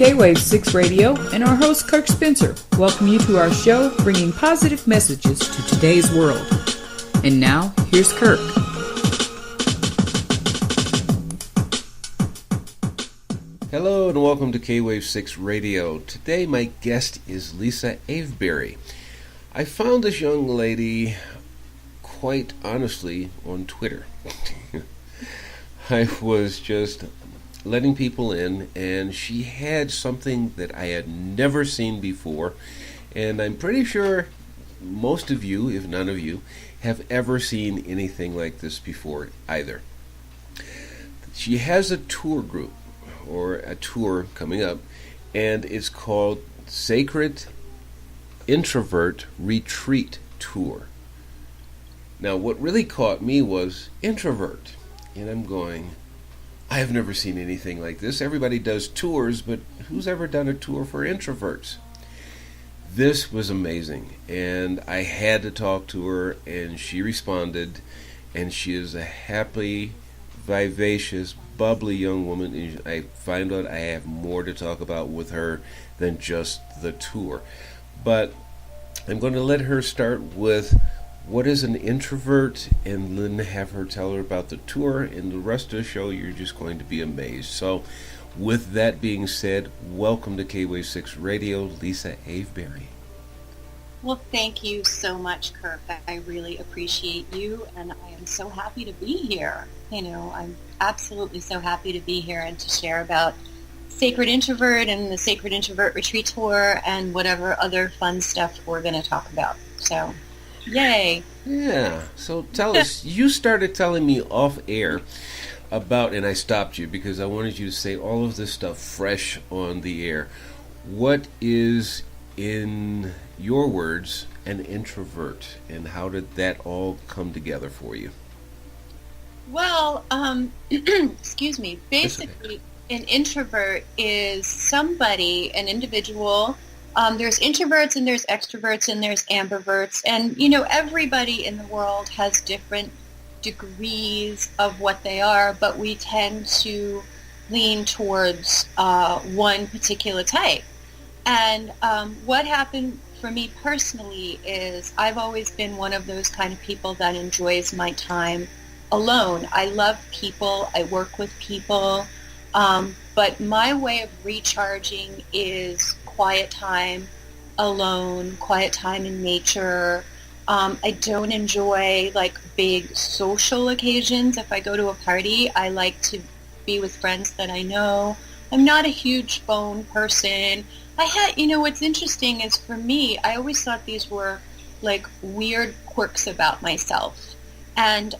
K-Wave 6 Radio and our host Kirk Spencer welcome you to our show bringing positive messages to today's world. And now, here's Kirk. Hello and welcome to K-Wave 6 Radio. Today my guest is Lisa Avebury. I found this young lady quite honestly on Twitter. I was just letting people in and she had something that I had never seen before, and I'm pretty sure most of you, if none of you, have ever seen anything like this before either. She has a tour group or a tour coming up, and it's called Sacred Introvert Retreat Tour. Now, what really caught me was introvert, and I'm going, I have never seen anything like this. Everybody does tours, but who's ever done a tour for introverts? This was amazing, and I had to talk to her, and she responded, and she is a happy, vivacious, bubbly young woman, and I find out I have more to talk about with her than just the tour. But I'm going to let her start with what is an introvert, and then have her tell her about the tour, and the rest of the show you're just going to be amazed. So with that being said, welcome to K-Wave 6 Radio, Lisa Avebury. Well, thank you so much, Kirk. I really appreciate you, and I am so happy to be here. I'm absolutely so happy to be here and to share about Sacred Introvert and the Sacred Introvert Retreat Tour and whatever other fun stuff we're going to talk about. So, yay. Yeah, so tell us, you started telling me off air about, and I stopped you because I wanted you to say all of this stuff fresh on the air. What is, in your words, an introvert, and how did that all come together for you? Well, excuse me, basically an introvert is somebody, an individual. There's introverts and there's extroverts and there's ambiverts, and everybody in the world has different degrees of what they are, but we tend to lean towards one particular type. And what happened for me personally is I've always been one of those kind of people that enjoys my time alone. I love people. I work with people. But my way of recharging is quiet time alone, quiet time in nature. I don't enjoy big social occasions. If I go to a party, I like to be with friends that I know. I'm not a huge phone person. What's interesting is for me, I always thought these were weird quirks about myself. And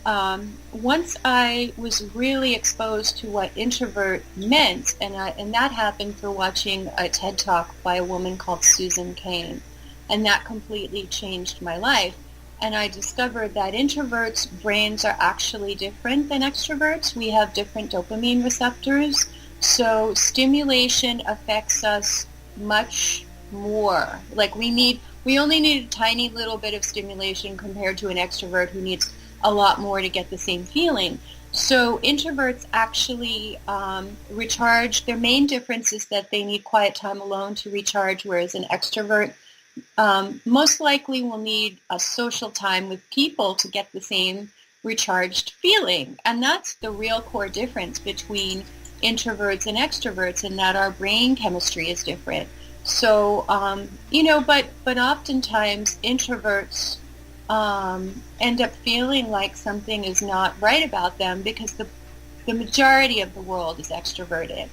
once I was really exposed to what introvert meant, and that happened through watching a TED Talk by a woman called Susan Cain, and that completely changed my life. And I discovered that introverts' brains are actually different than extroverts. We have different dopamine receptors, so stimulation affects us much more. We only need a tiny little bit of stimulation compared to an extrovert who needs a lot more to get the same feeling. So introverts actually recharge. Their main difference is that they need quiet time alone to recharge, whereas an extrovert most likely will need a social time with people to get the same recharged feeling. And that's the real core difference between introverts and extroverts, in that our brain chemistry is different. So, but oftentimes introverts end up feeling like something is not right about them because the majority of the world is extroverted,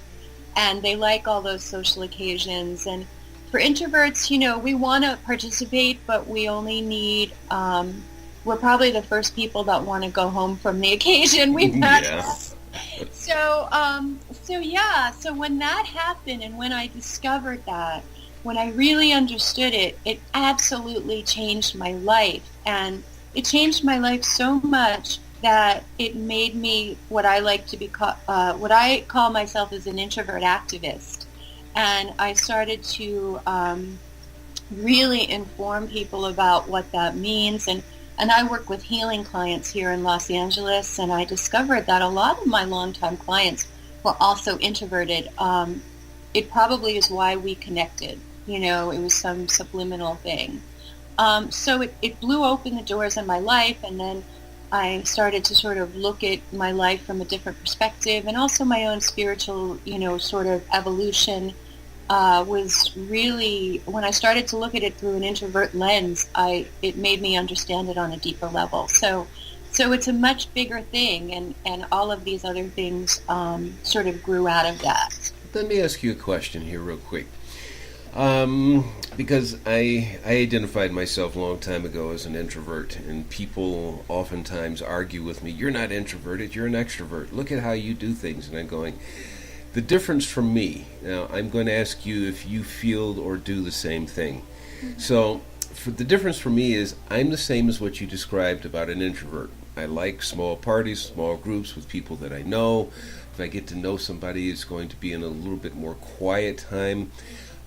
and they like all those social occasions. And for introverts, we want to participate, but we only need, we're probably the first people that want to go home from the occasion we've had. Yeah. So when that happened, and when I discovered that, when I really understood it, it absolutely changed my life. And it changed my life so much that it made me what I like to be what I call myself as an introvert activist. And I started to really inform people about what that means. And I work with healing clients here in Los Angeles, and I discovered that a lot of my longtime clients were also introverted. it probably is why we connected. It was some subliminal thing. So it blew open the doors in my life, and then I started to sort of look at my life from a different perspective, and also my own spiritual, sort of evolution was really, when I started to look at it through an introvert lens, it made me understand it on a deeper level. So it's a much bigger thing, and all of these other things sort of grew out of that. Let me ask you a question here real quick. Because I identified myself a long time ago as an introvert, and people oftentimes argue with me, you're not introverted, you're an extrovert. Look at how you do things. And I'm going, the difference from me, now I'm going to ask you if you feel or do the same thing. Mm-hmm. So the difference for me is I'm the same as what you described about an introvert. I like small parties, small groups with people that I know. If I get to know somebody, it's going to be in a little bit more quiet time.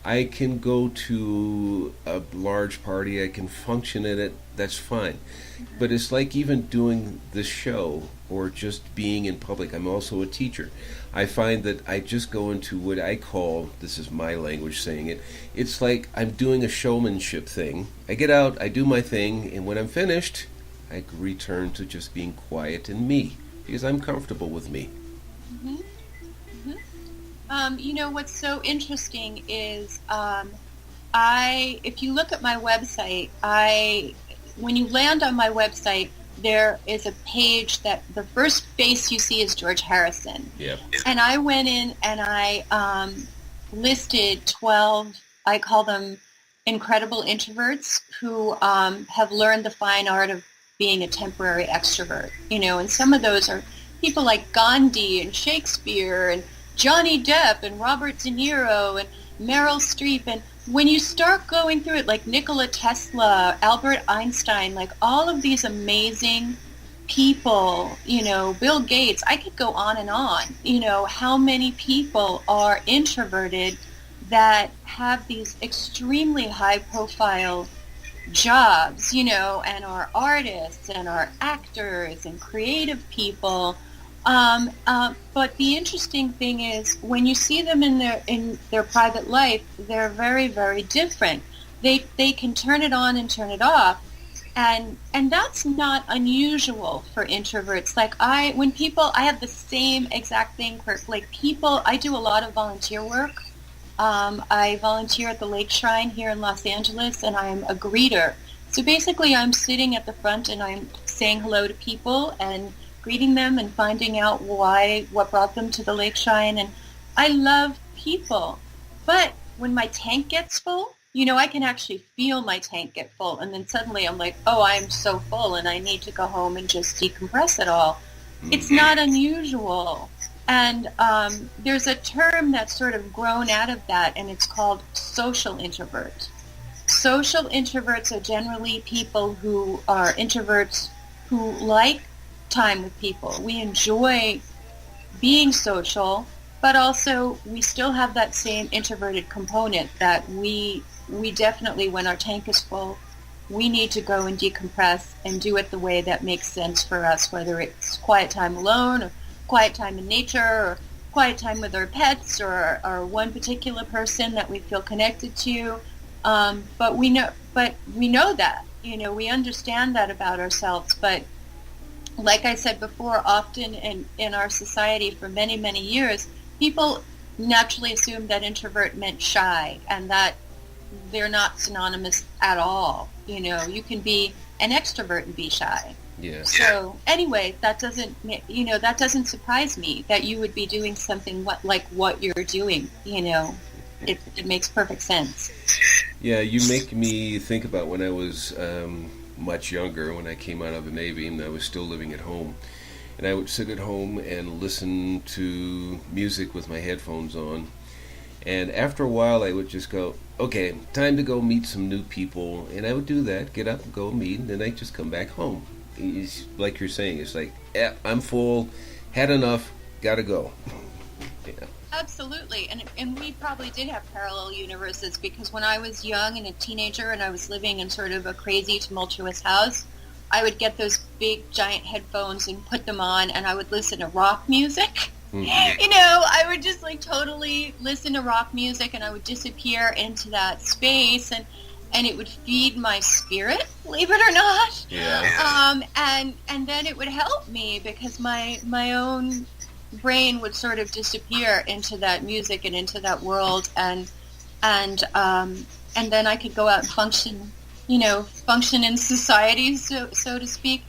I can go to a large party, I can function in it, that's fine. But it's like even doing this show or just being in public. I'm also a teacher. I find that I just go into what I call, this is my language saying it, it's like I'm doing a showmanship thing. I get out, I do my thing, and when I'm finished, I return to just being quiet and me, because I'm comfortable with me. Mm-hmm. What's so interesting is if you look at my website, when you land on my website, there is a page that the first face you see is George Harrison. Yep. And I went in and I listed 12, I call them incredible introverts who have learned the fine art of being a temporary extrovert. And some of those are people like Gandhi and Shakespeare and Johnny Depp and Robert De Niro and Meryl Streep. And when you start going through it, like Nikola Tesla, Albert Einstein, like all of these amazing people, Bill Gates, I could go on and on, how many people are introverted that have these extremely high profile jobs, and are artists and are actors and creative people. But the interesting thing is when you see them in their private life, they're very, very different. They can turn it on and turn it off. And that's not unusual for introverts. Like I have the same exact thing for like people. I do a lot of volunteer work. I volunteer at the Lake Shrine here in Los Angeles, and I'm a greeter. So basically I'm sitting at the front and I'm saying hello to people and greeting them and finding out what brought them to the Lake Shrine. And I love people. But when my tank gets full, I can actually feel my tank get full. And then suddenly I'm like, oh, I'm so full and I need to go home and just decompress it all. It's not unusual. And there's a term that's sort of grown out of that, and it's called social introvert. Social introverts are generally people who are introverts who like time with people. We enjoy being social, but also we still have that same introverted component that we definitely, when our tank is full, we need to go and decompress and do it the way that makes sense for us, whether it's quiet time alone or quiet time in nature or quiet time with our pets or one particular person that we feel connected to. But we know that, we understand that about ourselves. But like I said before, often in our society for many, many years, people naturally assumed that introvert meant shy, and that they're not synonymous at all. You can be an extrovert and be shy. Yeah. So anyway, that doesn't surprise me that you would be doing something like what you're doing. It makes perfect sense. Yeah, you make me think about when I was much younger, when I came out of the Navy and I was still living at home. And I would sit at home and listen to music with my headphones on. And after a while, I would just go, okay, time to go meet some new people. And I would do that, get up and go meet, and then I'd just come back home. It's like you're saying, it's like, yeah, I'm full, had enough, gotta go. Yeah. Absolutely, and we probably did have parallel universes, because when I was young and a teenager and I was living in sort of a crazy, tumultuous house, I would get those big, giant headphones and put them on, and I would listen to rock music. I would just like totally listen to rock music and I would disappear into that space and it would feed my spirit, believe it or not. Yeah. And then it would help me because my own brain would sort of disappear into that music and into that world and then I could go out and function in society, so to speak.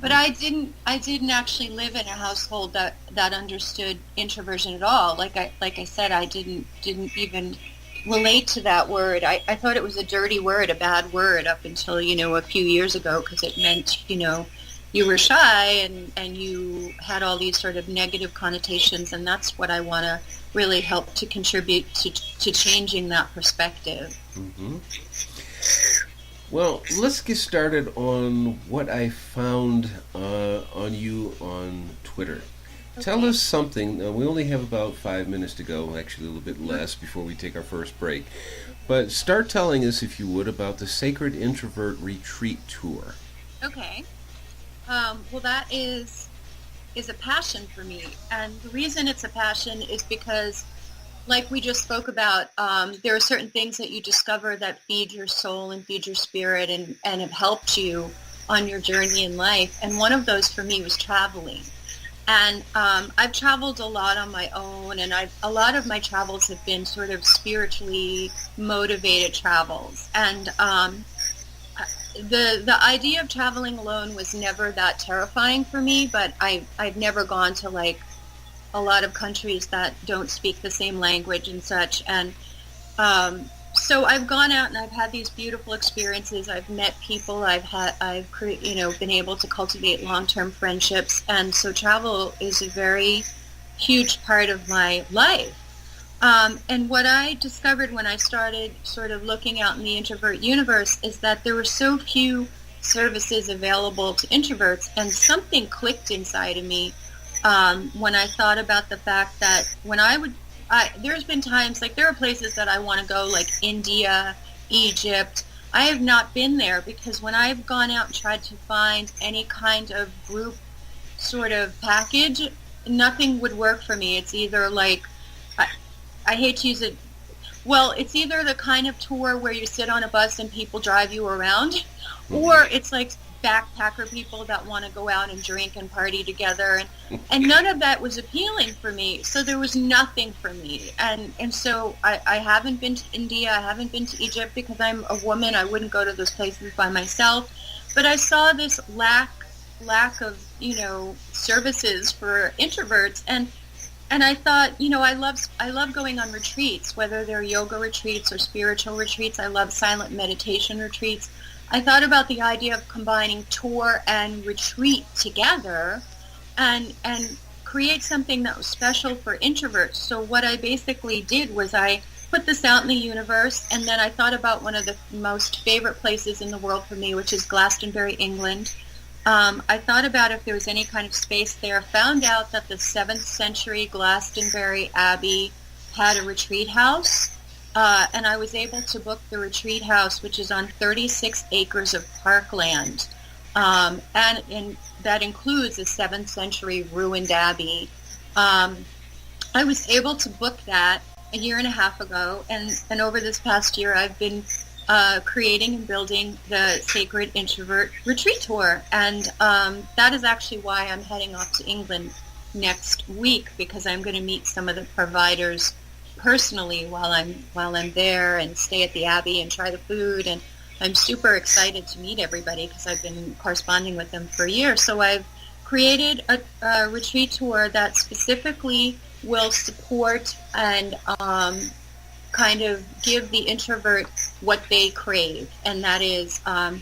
But I didn't actually live in a household that understood introversion at all. Like I said, I didn't even relate to that word. I thought it was a dirty word, a bad word up until, a few years ago, because it meant, you were shy and you had all these sort of negative connotations, and that's what I want to really help to contribute to changing that perspective. Mm-hmm. Well, let's get started on what I found on you on Twitter. Okay. Tell us something. We only have about 5 minutes to go, actually a little bit less before we take our first break. But start telling us, if you would, about the Sacred Introvert Retreat Tour. Okay. Well, that is a passion for me. And the reason it's a passion is because, like we just spoke about, there are certain things that you discover that feed your soul and feed your spirit and have helped you on your journey in life. And one of those for me was traveling. And I've traveled a lot on my own, and a lot of my travels have been sort of spiritually motivated travels. And the idea of traveling alone was never that terrifying for me, but I've never gone to like a lot of countries that don't speak the same language and such. And so I've gone out and I've had these beautiful experiences. I've met people. I've been able to cultivate long-term friendships. And so travel is a very huge part of my life. And what I discovered when I started sort of looking out in the introvert universe is that there were so few services available to introverts, and something clicked inside of me when I thought about the fact that there's been times, like there are places that I want to go, like India, Egypt. I have not been there because when I've gone out and tried to find any kind of group sort of package, nothing would work for me. It's either like, I hate to use it, well, it's either the kind of tour where you sit on a bus and people drive you around, or it's like backpacker people that want to go out and drink and party together, and none of that was appealing for me. So there was nothing for me, and so I haven't been to India, I haven't been to Egypt because I'm a woman. I wouldn't go to those places by myself. But I saw this lack of services for introverts, and I thought, I love going on retreats, whether they're yoga retreats or spiritual retreats. I love silent meditation retreats. I thought about the idea of combining tour and retreat together and create something that was special for introverts. So what I basically did was I put this out in the universe, and then I thought about one of the most favorite places in the world for me, which is Glastonbury, England. I thought about if there was any kind of space there, found out that the 7th century Glastonbury Abbey had a retreat house. And I was able to book the retreat house, which is on 36 acres of parkland. And that includes a 7th century ruined abbey. I was able to book that a year and a half ago. And over this past year, I've been creating and building the Sacred Introvert Retreat Tour. And that is actually why I'm heading off to England next week, because I'm going to meet some of the providers personally while I'm there and stay at the Abbey and try the food. And I'm super excited to meet everybody because I've been corresponding with them for a year. So I've created a retreat tour that specifically will support and kind of give the introvert what they crave, and that is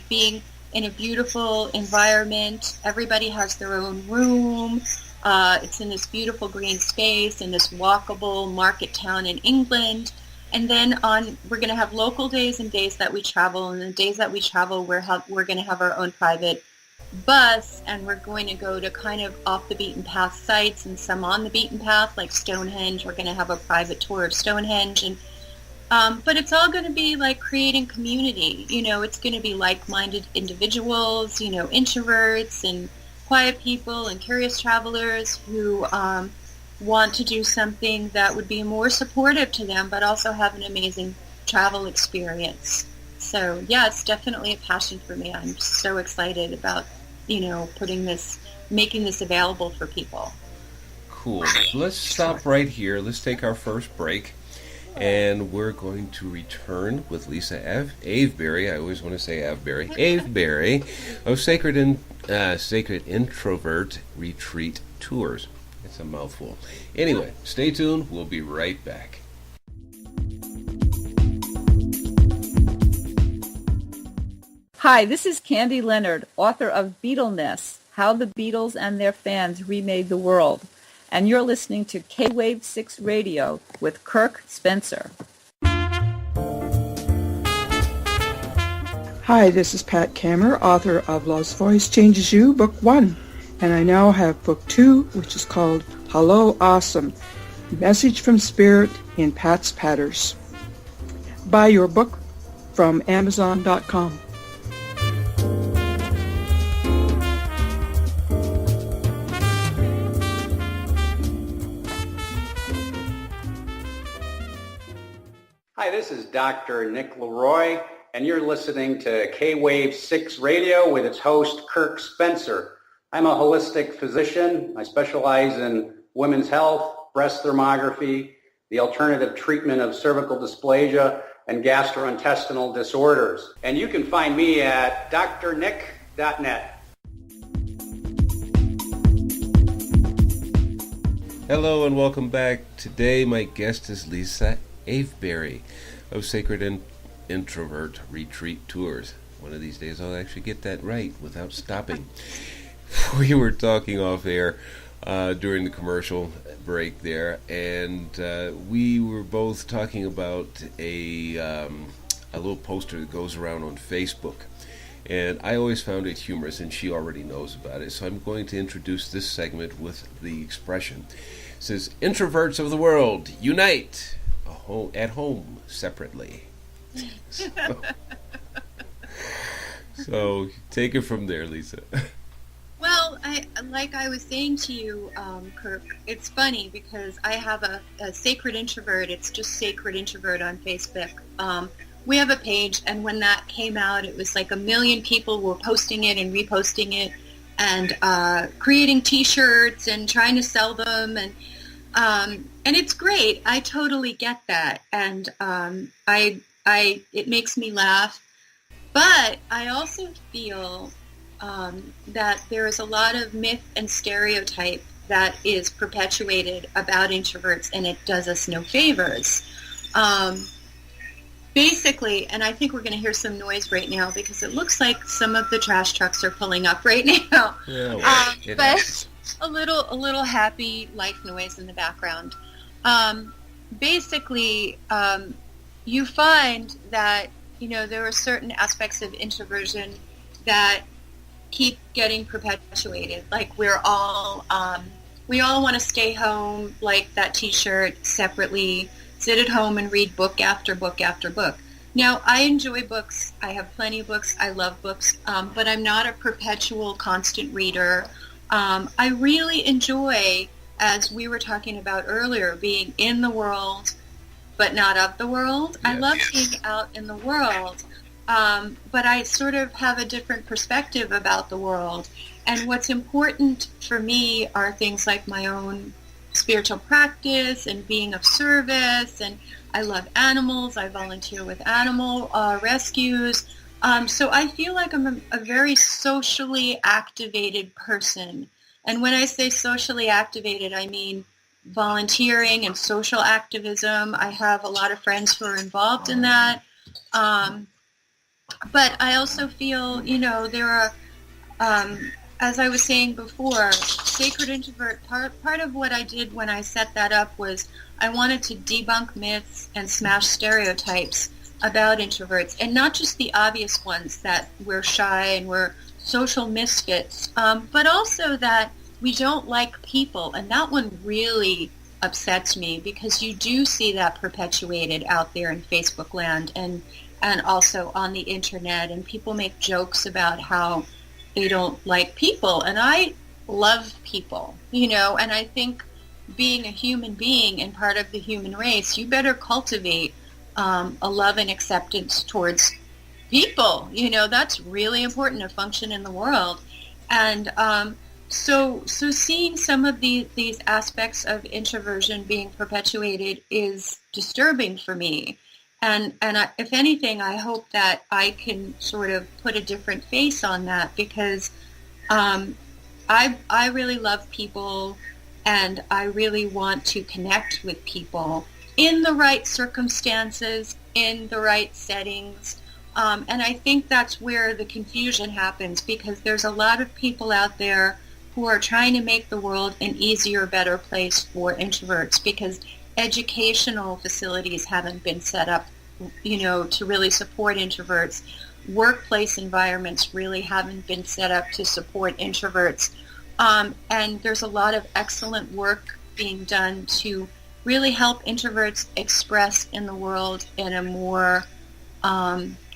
being in a beautiful environment. Everybody has their own room. It's in this beautiful green space in this walkable market town in England. And then we're going to have local days and days that we travel. And the days that we travel, we're going to have our own private bus, and we're going to go to kind of off the beaten path sites and some on the beaten path, like Stonehenge. We're going to have a private tour of Stonehenge, and but it's all going to be like creating community. It's going to be like-minded individuals, introverts and quiet people and curious travelers who want to do something that would be more supportive to them, but also have an amazing travel experience. So yeah, it's definitely a passion for me. I'm so excited about, making this available for people. Cool. Let's stop right here. Let's take our first break. And we're going to return with Lisa Avebury. I always want to say Avebury. Avebury of Sacred Introvert Retreat Tours. It's a mouthful. Anyway, stay tuned. We'll be right back. Hi, this is Candy Leonard, author of Beatleness, How the Beatles and Their Fans Remade the World. And you're listening to K-Wave 6 Radio with Kirk Spencer. Hi, this is Pat Kammer, author of Love's Voice Changes You, Book 1. And I now have Book 2, which is called Hello Awesome, Message from Spirit in Pat's Patters. Buy your book from Amazon.com. Hi, this is Dr. Nick Leroy, and you're listening to K-Wave 6 Radio with its host, Kirk Spencer. I'm a holistic physician. I specialize in women's health, breast thermography, the alternative treatment of cervical dysplasia, and gastrointestinal disorders. And you can find me at drnick.net. Hello and welcome back. Today my guest is Lisa Avebury of Sacred Introvert Retreat Tours. One of these days I'll actually get that right without stopping. We were talking off air during the commercial break there, and we were both talking about a little poster that goes around on Facebook. And I always found it humorous, and she already knows about it. So I'm going to introduce this segment with the expression. It says, "Introverts of the world, unite! At home separately." So take it from there, Lisa. Well, like I was saying to you, Kirk, it's funny because I have a Sacred Introvert. It's just Sacred Introvert on Facebook. We have a page, and when that came out, it was like 1 million people were posting it and reposting it and creating T-shirts and trying to sell them, and it's great. I totally get that, and it makes me laugh. But I also feel that there is a lot of myth and stereotype that is perpetuated about introverts, and it does us no favors. Basically, and I think we're going to hear some noise right now because it looks like some of the trash trucks are pulling up right now. Yeah, well, but a little happy life noise in the background. Basically, you find that there are certain aspects of introversion that keep getting perpetuated. Like we all want to stay home, like that T-shirt, separately, sit at home and read book after book after book. Now, I enjoy books. I have plenty of books. I love books, but I'm not a perpetual, constant reader. I really enjoy, as we were talking about earlier, being in the world, but not of the world. Yes. I love being out in the world, but I sort of have a different perspective about the world. And what's important for me are things like my own spiritual practice and being of service, and I love animals. I volunteer with animal rescues. So I feel like I'm a very socially activated person. And when I say socially activated, I mean volunteering and social activism. I have a lot of friends who are involved in that. But I also feel, there are, as I was saying before, Sacred Introvert, part of what I did when I set that up was I wanted to debunk myths and smash stereotypes about introverts, and not just the obvious ones that we're shy and we're social misfits, but also that we don't like people. And that one really upsets me because you do see that perpetuated out there in Facebook land and also on the internet, and people make jokes about how they don't like people, and I love people, and I think being a human being and part of the human race, you better cultivate a love and acceptance towards people. That's really important to function in the world. And so seeing some of these aspects of introversion being perpetuated is disturbing for me. And if anything, I hope that I can sort of put a different face on that, because I really love people, and I really want to connect with people in the right circumstances, in the right settings. And I think that's where the confusion happens, because there's a lot of people out there who are trying to make the world an easier, better place for introverts, because educational facilities haven't been set up, to really support introverts. Workplace environments really haven't been set up to support introverts. And there's a lot of excellent work being done to really help introverts express in the world in a more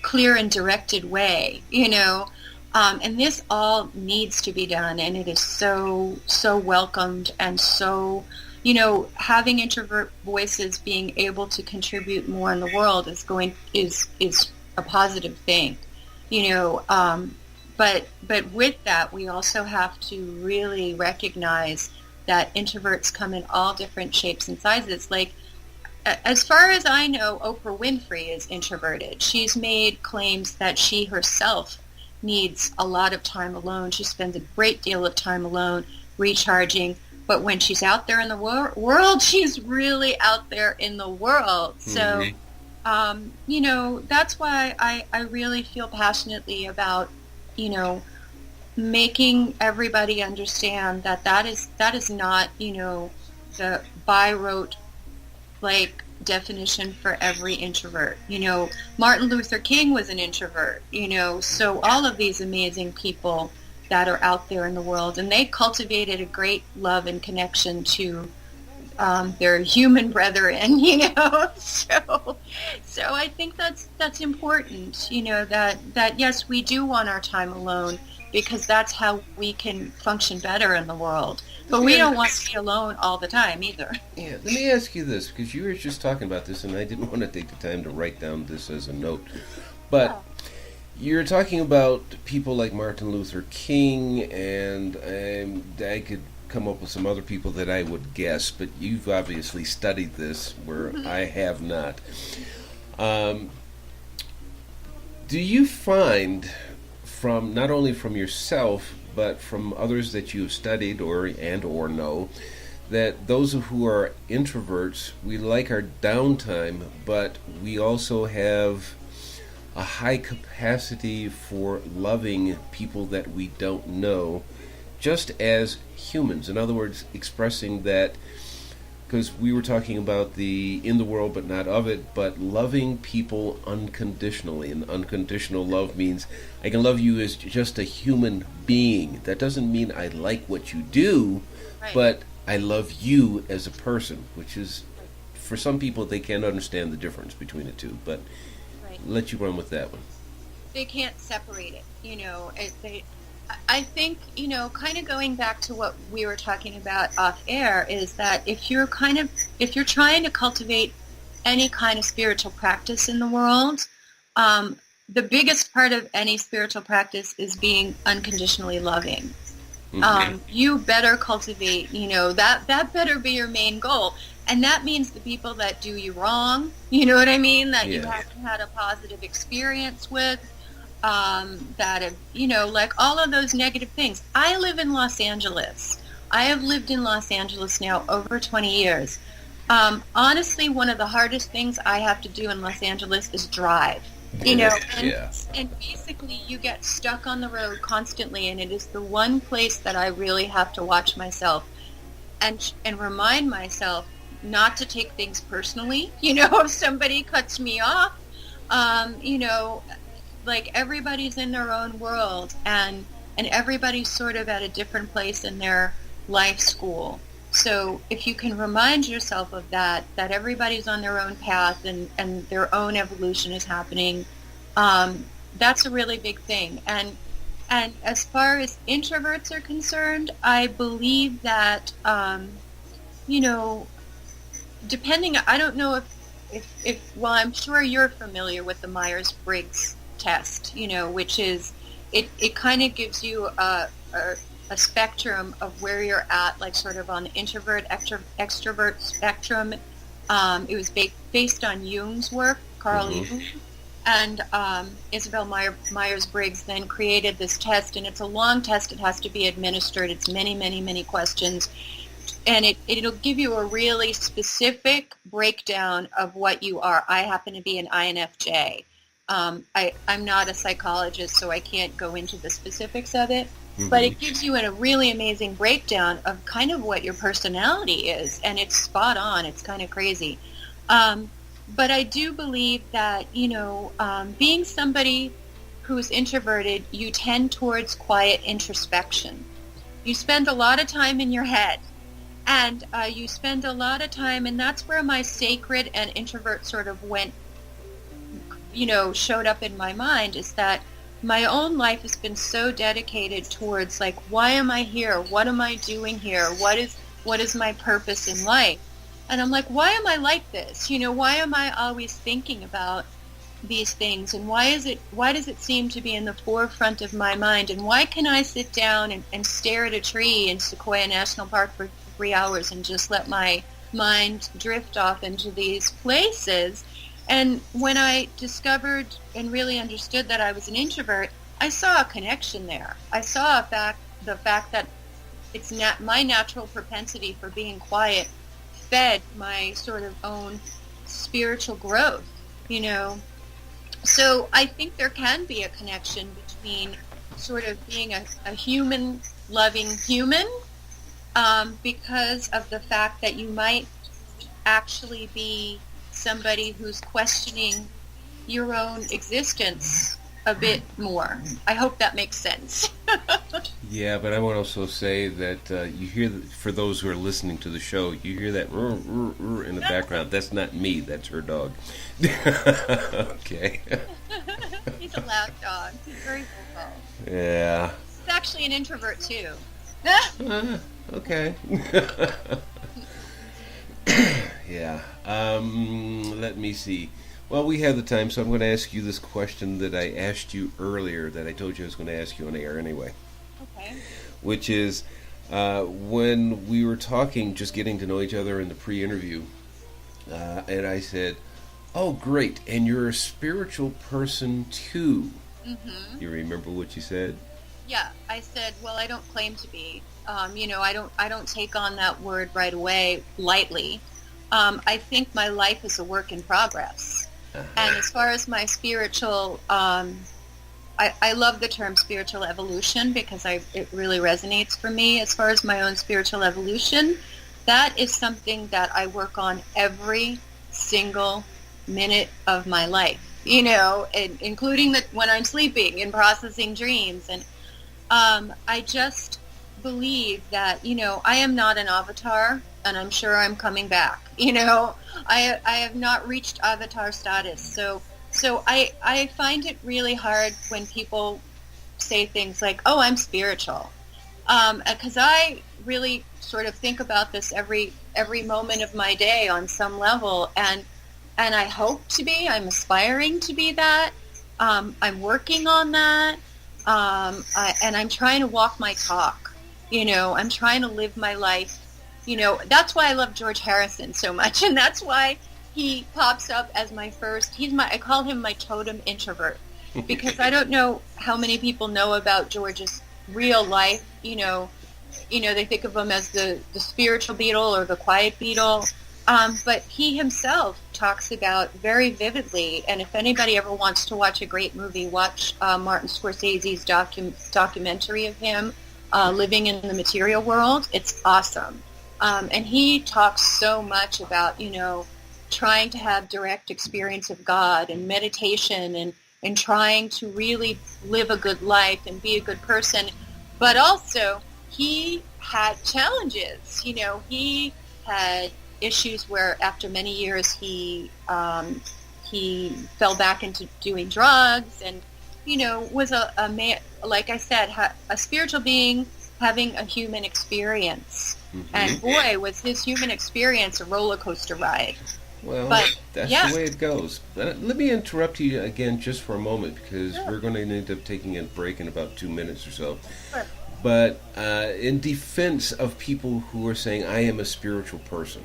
clear and directed way, and this all needs to be done, and it is so welcomed, and so, having introvert voices being able to contribute more in the world is a positive thing, but with that, we also have to really recognize that introverts come in all different shapes and sizes. Like, as far as I know, Oprah Winfrey is introverted. She's made claims that she herself needs a lot of time alone. She spends a great deal of time alone, recharging. But when she's out there in the world, she's really out there in the world. So, that's why I really feel passionately about, making everybody understand that is not, the by rote definition for every introvert. Martin Luther King was an introvert, so all of these amazing people that are out there in the world, and they cultivated a great love and connection to their human brethren, so I think that's important, that yes, we do want our time alone, because that's how we can function better in the world. But we don't want to be alone all the time either. Yeah, let me ask you this, because you were just talking about this, and I didn't want to take the time to write down this as a note. But you're talking about people like Martin Luther King, and I could come up with some other people that I would guess, but you've obviously studied this, where I have not. Do you find, from not only from yourself, but from others that you have studied or know, that those who are introverts, we like our downtime, but we also have a high capacity for loving people that we don't know, just as humans? In other words, expressing that, because we were talking about the in the world but not of it, but loving people unconditionally. And unconditional love means I can love you as just a human being. That doesn't mean I like what you do, Right. but I love you as a person, which is, for some people, they can't understand the difference between the two. But Right. let you run with that one. They can't separate it, I think, kind of going back to what we were talking about off air, is that if you're trying to cultivate any kind of spiritual practice in the world, the biggest part of any spiritual practice is being unconditionally loving. You better cultivate, that better be your main goal. And that means the people that do you wrong, you know what I mean, that you haven't had a positive experience with, that have, like all of those negative things. I live in Los Angeles. I have lived in Los Angeles now over 20 years. Honestly, one of the hardest things I have to do in Los Angeles is drive. And basically you get stuck on the road constantly, and it is the one place that I really have to watch myself and remind myself not to take things personally. If somebody cuts me off, like everybody's in their own world, and everybody's sort of at a different place in their life school. So if you can remind yourself of that everybody's on their own path and their own evolution is happening, that's a really big thing. And as far as introverts are concerned, I believe that you know, depending, I don't know well, I'm sure you're familiar with the Myers-Briggs test, which is, it kind of gives you a spectrum of where you're at, like sort of on the introvert, extrovert spectrum. It was based on Jung's work, Carl Jung, and Isabel Myers-Briggs then created this test, and it's a long test. It has to be administered. It's many, many, many questions. And it'll give you a really specific breakdown of what you are. I happen to be an INFJ. I'm not a psychologist, so I can't go into the specifics of it. But it gives you a really amazing breakdown of kind of what your personality is. And it's spot on. It's kind of crazy. But I do believe that, being somebody who's introverted, you tend towards quiet introspection. You spend a lot of time in your head. And you spend a lot of time, and that's where my sacred and introvert sort of showed up in my mind, is that my own life has been so dedicated towards, like, why am I here? What am I doing here? What is my purpose in life? And I'm like, why am I like this? Why am I always thinking about these things? And why does it seem to be in the forefront of my mind? And why can I sit down and stare at a tree in Sequoia National Park for 3 hours and just let my mind drift off into these places? And when I discovered and really understood that I was an introvert, I saw a connection there. I saw the fact that it's my natural propensity for being quiet fed my sort of own spiritual growth, So I think there can be a connection between sort of being a human, loving human, because of the fact that you might actually be somebody who's questioning your own existence a bit more. I hope that makes sense. Yeah, but I want to also say that you hear, for those who are listening to the show, you hear that in the background. That's not me. That's her dog. Okay. He's a loud dog. He's very vocal. Yeah. He's actually an introvert, too. Okay. Yeah. Let me see. Well, we have the time, so I'm going to ask you this question that I asked you earlier, that I told you I was going to ask you on air anyway. Okay. Which is, when we were talking, just getting to know each other in the pre-interview, and I said, oh, great, and you're a spiritual person too. Mm-hmm. You remember what you said? Yeah, I said, well, I don't claim to be. I don't take on that word right away lightly. I think my life is a work in progress. And as far as my spiritual, I love the term spiritual evolution because it really resonates for me. As far as my own spiritual evolution, that is something that I work on every single minute of my life, and including when I'm sleeping and processing dreams. And I just believe that, I am not an avatar, and I'm sure I'm coming back. I have not reached avatar status. So I find it really hard when people say things like, oh, I'm spiritual. Because I really sort of think about this every moment of my day on some level. And I hope to be, I'm aspiring to be that. I'm working on that. And I'm trying to walk my talk. I'm trying to live my life. That's why I love George Harrison so much, and that's why he pops up as my first. I call him my totem introvert, because I don't know how many people know about George's real life. They think of him as the spiritual Beatle or the quiet Beatle, but he himself talks about very vividly. And if anybody ever wants to watch a great movie, watch Martin Scorsese's documentary of him, Living in the Material World. It's awesome. And he talks so much about, trying to have direct experience of God and meditation and trying to really live a good life and be a good person. But also, he had challenges. He had issues where after many years he fell back into doing drugs and, was a man, like I said, a spiritual being, having a human experience. Mm-hmm. And boy, was his human experience a roller coaster ride. Well, But, that's yeah. the way it goes. But let me interrupt you again just for a moment, because Sure. we're going to end up taking a break in about 2 minutes or so. Sure. But in defense of people who are saying, I am a spiritual person.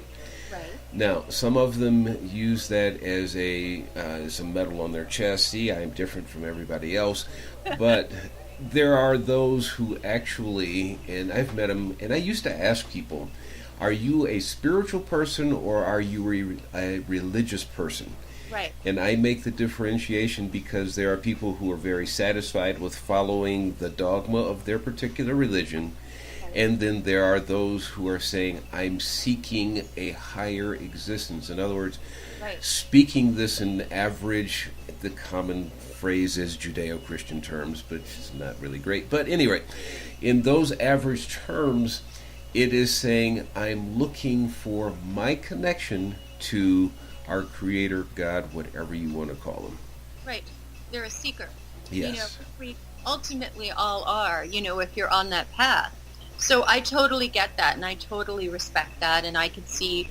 Right. Now, some of them use that as a medal on their chest. See, I'm different from everybody else. But there are those who actually, and I've met them, and I used to ask people, are you a spiritual person or are you a religious person? Right. And I make the differentiation because there are people who are very satisfied with following the dogma of their particular religion. And then there are those who are saying, I'm seeking a higher existence. In other words, Right. speaking this in average, the common phrase is Judeo-Christian terms, but it's not really great. But anyway, in those average terms, it is saying, I'm looking for my connection to our Creator, God, whatever you want to call him. Right. They're a seeker. Yes. We ultimately all are, if you're on that path. So I totally get that, and I totally respect that, and I could see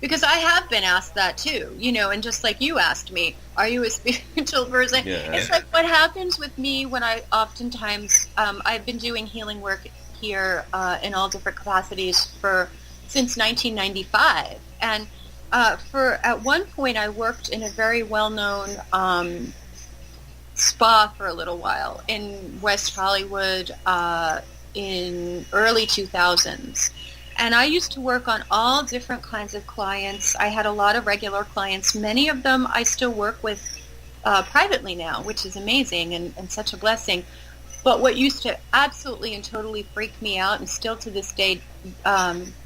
because I have been asked that too, and just like you asked me, are you a spiritual person? Yeah. It's like what happens with me when I oftentimes, I've been doing healing work here in all different capacities since 1995, and at one point I worked in a very well-known spa for a little while in West Hollywood in early 2000s. And I used to work on all different kinds of clients. I had a lot of regular clients. Many of them I still work with privately now, which is amazing and such a blessing. But what used to absolutely and totally freak me out, and still to this day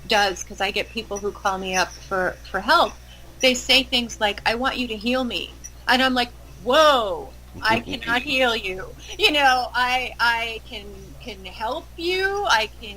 does, because I get people who call me up for help, they say things like, I want you to heal me. And I'm like, whoa, I cannot heal you. I can help you. I can,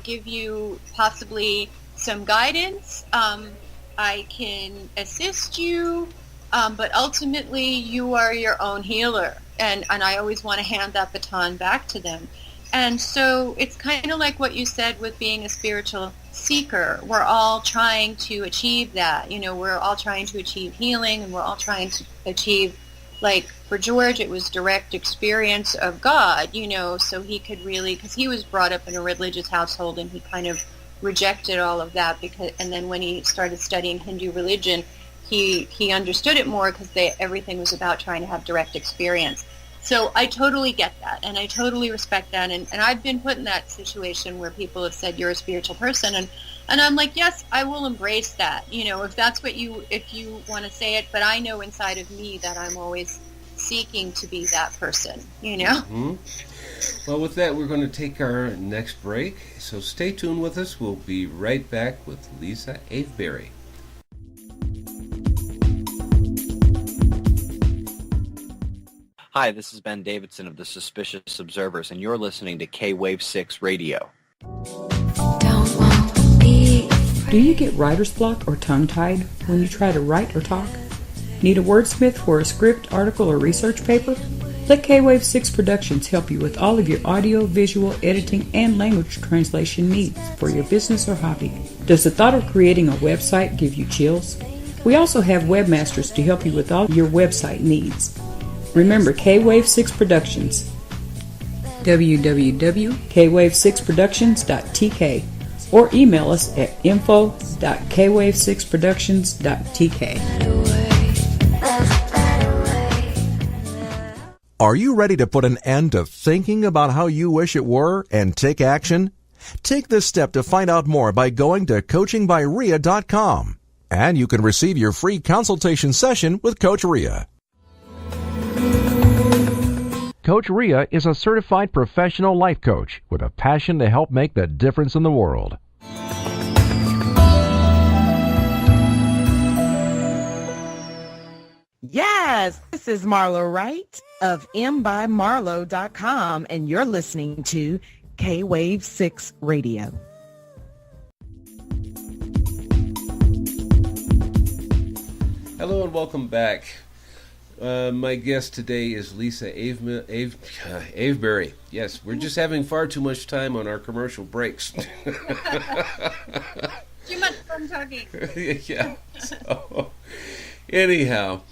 give you possibly some guidance. I can assist you. But ultimately, you are your own healer. And I always want to hand that baton back to them. And so it's kind of like what you said with being a spiritual seeker. We're all trying to achieve that. We're all trying to achieve healing, and we're all trying to achieve, like for George, it was direct experience of God, so he could really, because he was brought up in a religious household, and he kind of rejected all of that, and then when he started studying Hindu religion, he understood it more, because everything was about trying to have direct experience. So I totally get that, and I totally respect that, and I've been put in that situation where people have said, you're a spiritual person, and I'm like, yes, I will embrace that, if that's if you want to say it, but I know inside of me that I'm always seeking to be that person, Mm-hmm. Well, with that, we're going to take our next break, so stay tuned with us. We'll be right back with Lisa Avebury. Hi, this is Ben Davidson of the Suspicious Observers, and you're listening to K-Wave 6 Radio. Do you get writer's block or tongue-tied when you try to write or talk? Need a wordsmith for a script, article, or research paper? Let K-Wave 6 Productions help you with all of your audio, visual, editing, and language translation needs for your business or hobby. Does the thought of creating a website give you chills? We also have webmasters to help you with all your website needs. Remember K-Wave 6 Productions. www.kwave6productions.tk or email us at info.kwave6productions.tk. Are you ready to put an end to thinking about how you wish it were and take action? Take this step to find out more by going to coachingbyria.com, and you can receive your free consultation session with Coach Ria. Coach Ria is a certified professional life coach with a passion to help make the difference in the world. Yes, this is Marlo Wright of mbymarlo.com, and you're listening to K-Wave 6 Radio. Hello and welcome back. My guest today is Lisa Avebury. Yes, we're just having far too much time on our commercial breaks. Too much fun talking. Yeah. So, anyhow,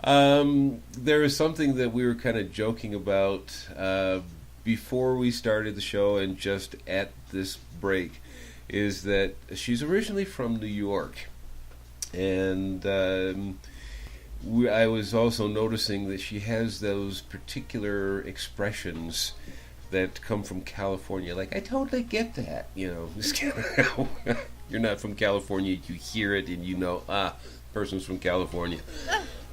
there is something that we were kind of joking about before we started the show and just at this break, is that she's originally from New York. And I was also noticing that she has those particular expressions that come from California. Like, I totally get that, You're not from California, you hear it and you know, person's from California.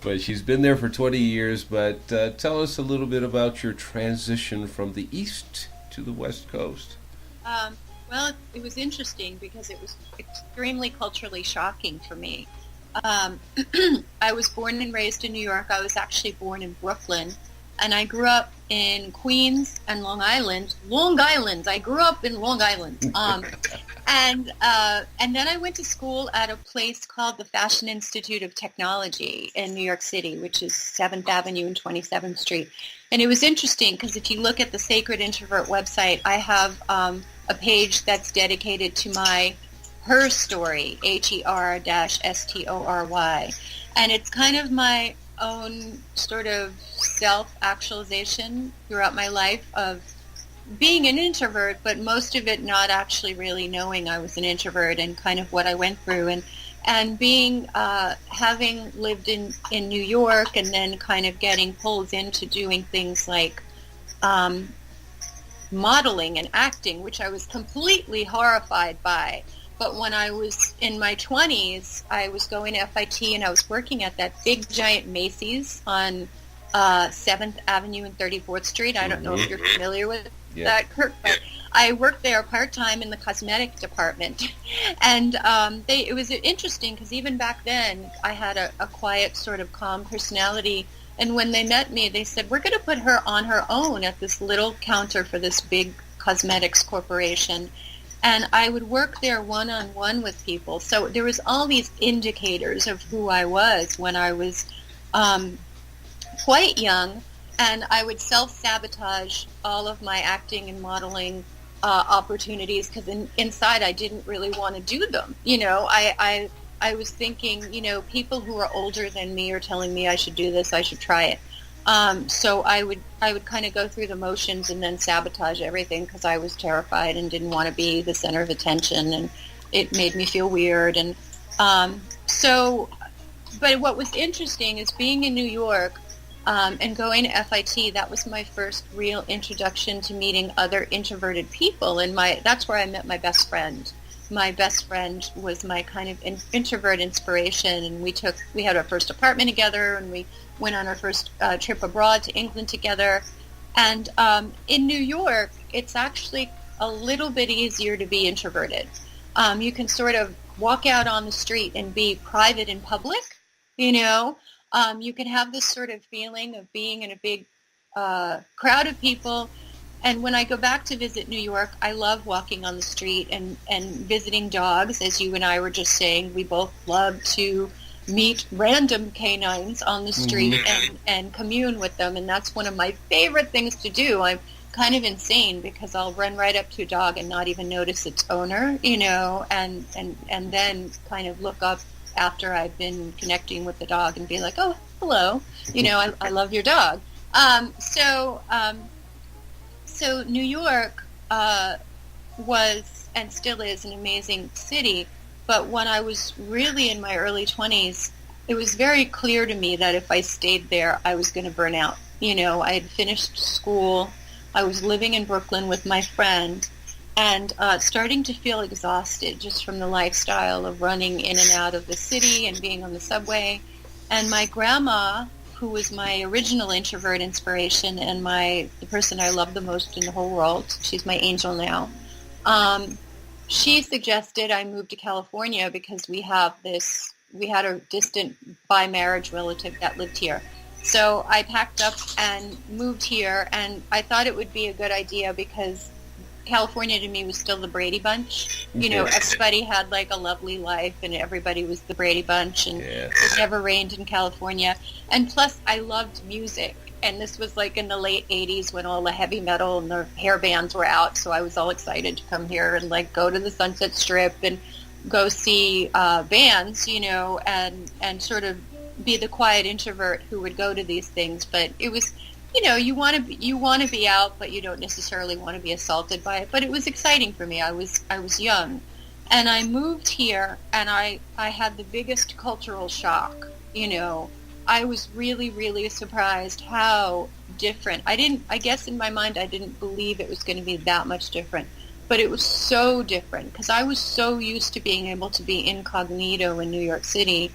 But she's been there for 20 years, but tell us a little bit about your transition from the East to the West Coast. Well, it was interesting because it was extremely culturally shocking for me. I was born and raised in New York. I was actually born in Brooklyn, and I grew up in Queens and Long Island. Long Island. I grew up in Long Island. And then I went to school at a place called the Fashion Institute of Technology in New York City, which is 7th Avenue and 27th Street. And it was interesting because if you look at the Sacred Introvert website, I have a page that's dedicated to her story, HER-STORY. And it's kind of my own sort of self-actualization throughout my life of being an introvert, but most of it not actually really knowing I was an introvert and kind of what I went through. And being, having lived in New York and then kind of getting pulled into doing things like modeling and acting, which I was completely horrified by. But when I was in my 20s, I was going to FIT and I was working at that big giant Macy's on 7th Avenue and 34th Street. I don't know if you're familiar with that, Kirk, but I worked there part-time in the cosmetic department. And it was interesting because even back then I had a quiet, sort of calm personality. And when they met me, they said, we're going to put her on her own at this little counter for this big cosmetics corporation. And I would work there one-on-one with people. So there was all these indicators of who I was when I was quite young. And I would self-sabotage all of my acting and modeling opportunities because inside I didn't really want to do them. I was thinking, people who are older than me are telling me I should do this, I should try it. So I would kind of go through the motions and then sabotage everything because I was terrified and didn't want to be the center of attention, and it made me feel weird. And but what was interesting is being in New York and going to FIT. That was my first real introduction to meeting other introverted people, and that's where I met my best friend. My best friend was my kind of introvert inspiration, and we had our first apartment together, and we went on our first trip abroad to England together. And in New York, it's actually a little bit easier to be introverted. You can sort of walk out on the street and be private in public, You can have this sort of feeling of being in a big crowd of people. And when I go back to visit New York, I love walking on the street and visiting dogs. As you and I were just saying, we both love to meet random canines on the street and commune with them. And that's one of my favorite things to do. I'm kind of insane because I'll run right up to a dog and not even notice its owner, and then kind of look up after I've been connecting with the dog and be like, oh, hello, I love your dog. So New York was and still is an amazing city, but when I was really in my early 20s, it was very clear to me that if I stayed there, I was going to burn out. I had finished school, I was living in Brooklyn with my friend, and starting to feel exhausted just from the lifestyle of running in and out of the city and being on the subway. And my grandma, who was my original introvert inspiration and the person I love the most in the whole world. She's my angel now. She suggested I move to California because we had a distant by marriage relative that lived here. So I packed up and moved here, and I thought it would be a good idea because California to me was still the Brady Bunch. You know, everybody had like a lovely life and everybody was the Brady Bunch, and it never rained in California. And plus, I loved music. And this was like in the late 80s when all the heavy metal and the hair bands were out. So I was all excited to come here and like go to the Sunset Strip and go see bands, you know, and sort of be the quiet introvert who would go to these things. But it was, you know, you want to be out, but you don't necessarily want to be assaulted by it. But it was exciting for me. I was young, and I moved here, and I had the biggest cultural shock. You know, I was really, really surprised how different. I guess in my mind, I didn't believe it was going to be that much different, but it was so different because I was so used to being able to be incognito in New York City.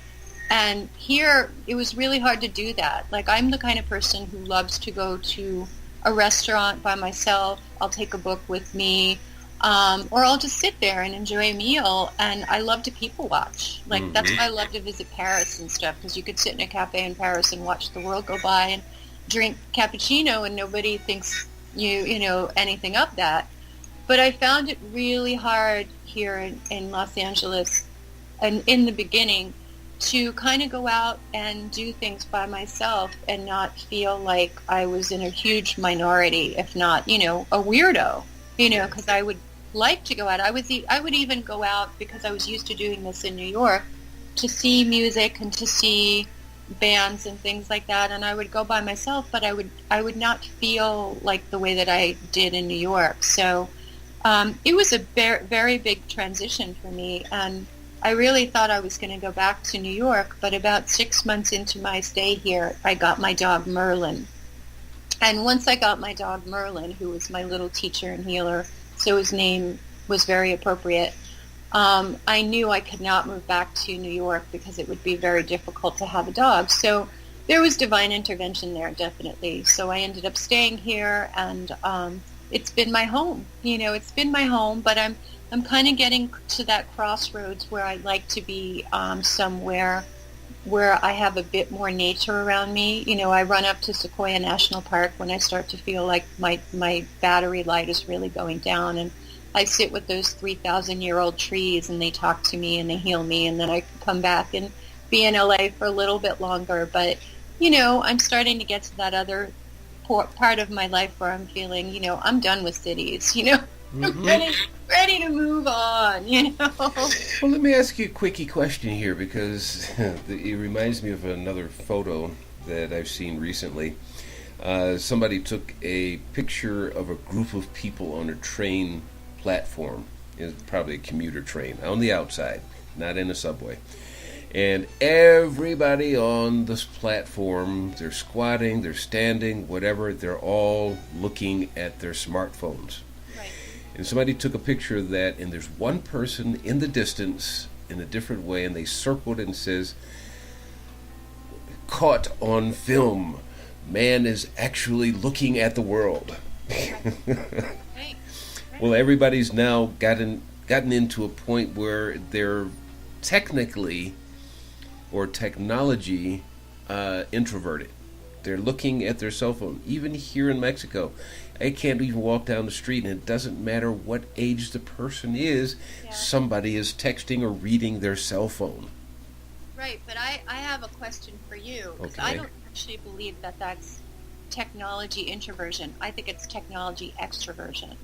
And here, it was really hard to do that. Like, I'm the kind of person who loves to go to a restaurant by myself. I'll take a book with me, or I'll just sit there and enjoy a meal. And I love to people watch. Like, that's why I love to visit Paris and stuff, because you could sit in a cafe in Paris and watch the world go by and drink cappuccino, and nobody thinks you know anything of that. But I found it really hard here in Los Angeles, and in the beginning, to kind of go out and do things by myself and not feel like I was in a huge minority, if not, you know, a weirdo, you know, because I would like to go out. I would even go out, because I was used to doing this in New York, to see music and to see bands and things like that, and I would go by myself, but I would not feel like the way that I did in New York. So it was a very big transition for me, and I really thought I was going to go back to New York, but about 6 months into my stay here, I got my dog Merlin. And once I got my dog Merlin, who was my little teacher and healer, so his name was very appropriate, I knew I could not move back to New York because it would be very difficult to have a dog. So there was divine intervention there, definitely. So I ended up staying here, and it's been my home. You know, it's been my home, but I'm kind of getting to that crossroads where I'd like to be somewhere where I have a bit more nature around me. You know, I run up to Sequoia National Park when I start to feel like my battery light is really going down, and I sit with those 3,000-year-old trees, and they talk to me and they heal me, and then I come back and be in LA for a little bit longer. But, you know, I'm starting to get to that other part of my life where I'm feeling, you know, I'm done with cities, you know. I'm ready to move on, you know. Well, let me ask you a quickie question here, because it reminds me of another photo that I've seen recently. Somebody took a picture of a group of people on a train platform. It's probably a commuter train on the outside, not in a subway. And everybody on this platform, they're squatting, they're standing, whatever, they're all looking at their smartphones. And somebody took a picture of that, and there's one person in the distance in a different way, and they circled it and says, "Caught on film, man is actually looking at the world." Well, everybody's now gotten into a point where they're technically, or technology, introverted. They're looking at their cell phone. Even here in Mexico, I can't even walk down the street, and it doesn't matter what age the person is, somebody is texting or reading their cell phone. Right, but I have a question for you, because I don't actually believe that that's technology introversion. I think it's technology extroversion.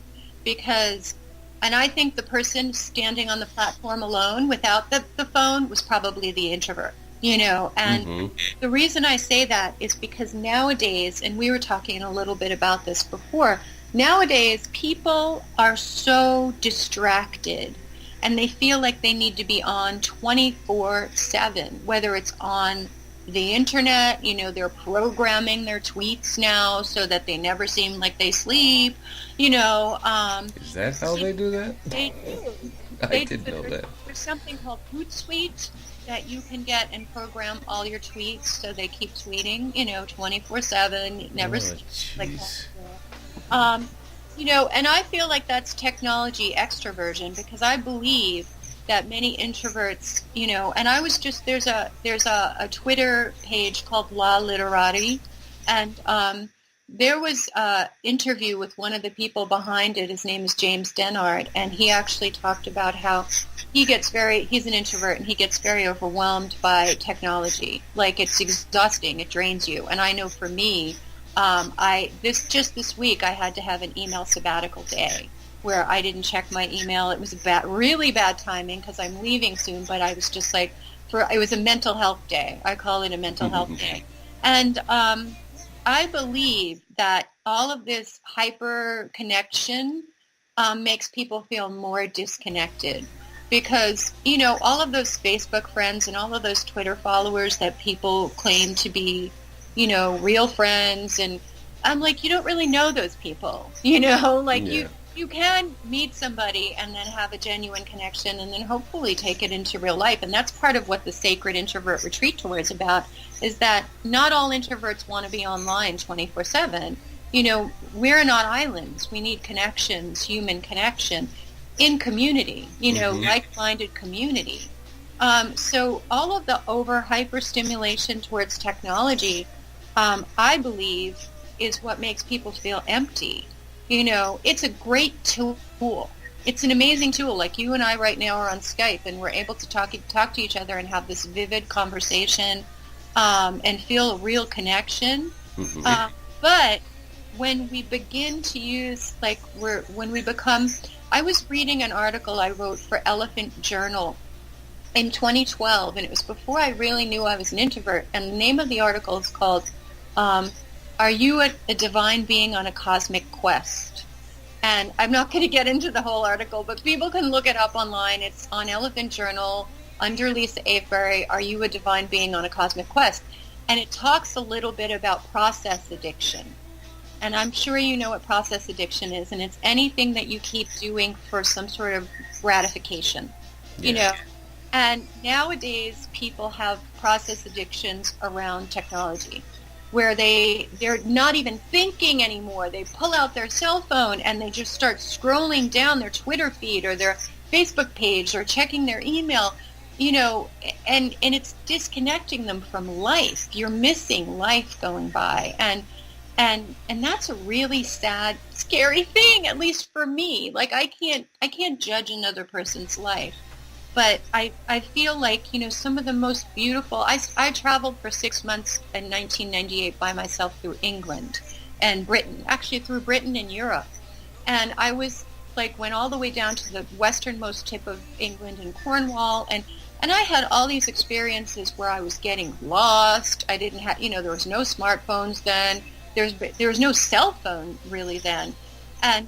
Because, and I think the person standing on the platform alone without the phone was probably the introvert. You know, and the reason I say that is because nowadays, and we were talking a little bit about this before, nowadays people are so distracted, and they feel like they need to be on 24/7, whether it's on the internet. You know, they're programming their tweets now so that they never seem like they sleep, you know. Is that how they do that? They do. I didn't know that. There's something called Hootsuite that you can get and program all your tweets so they keep tweeting, you know, 24/7, never like that. You know, and I feel like that's technology extroversion, because I believe that many introverts, you know, and I was just, there's a Twitter page called La Literati, and there was an interview with one of the people behind it. His name is James Denard, and he actually talked about how he's an introvert, and he gets very overwhelmed by technology. Like, it's exhausting, it drains you. And I know for me, this week I had to have an email sabbatical day where I didn't check my email. It was really bad timing because I'm leaving soon, but I was just like, it was a mental health day. I call it a mental health day. And I believe that all of this hyper connection makes people feel more disconnected because, all of those Facebook friends and all of those Twitter followers that people claim to be, real friends. And I'm like, you don't really know those people, You can meet somebody and then have a genuine connection and then hopefully take it into real life. And that's part of what the Sacred Introvert Retreat Tour is about, is that not all introverts want to be online 24/7. We're not islands. We need connections, human connection in community, like-minded community. So all of the hyper-stimulation towards technology, I believe, is what makes people feel empty. It's a great tool. It's an amazing tool. Like you and I right now are on Skype, and we're able to talk to each other and have this vivid conversation and feel a real connection. Mm-hmm. But when we begin to use, I was reading an article I wrote for Elephant Journal in 2012, and it was before I really knew I was an introvert. And the name of the article is called Are You a Divine Being on a Cosmic Quest? And I'm not going to get into the whole article, but people can look it up online. It's on Elephant Journal under Lisa Avebury, Are You a Divine Being on a Cosmic Quest? And it talks a little bit about process addiction. And I'm sure you know what process addiction is, and it's anything that you keep doing for some sort of gratification, And nowadays people have process addictions around technology, where they're not even thinking anymore. They pull out their cell phone and they just start scrolling down their Twitter feed or their Facebook page or checking their email, and it's disconnecting them from life. You're missing life going by. And that's a really sad, scary thing, at least for me. Like, I can't judge another person's life. But I feel like, some of the most beautiful, I traveled for 6 months in 1998 by myself through England and Britain, actually through Britain and Europe. And I went all the way down to the westernmost tip of England in Cornwall. And I had all these experiences where I was getting lost. I didn't have, there was no smartphones then. There was no cell phone really then. And,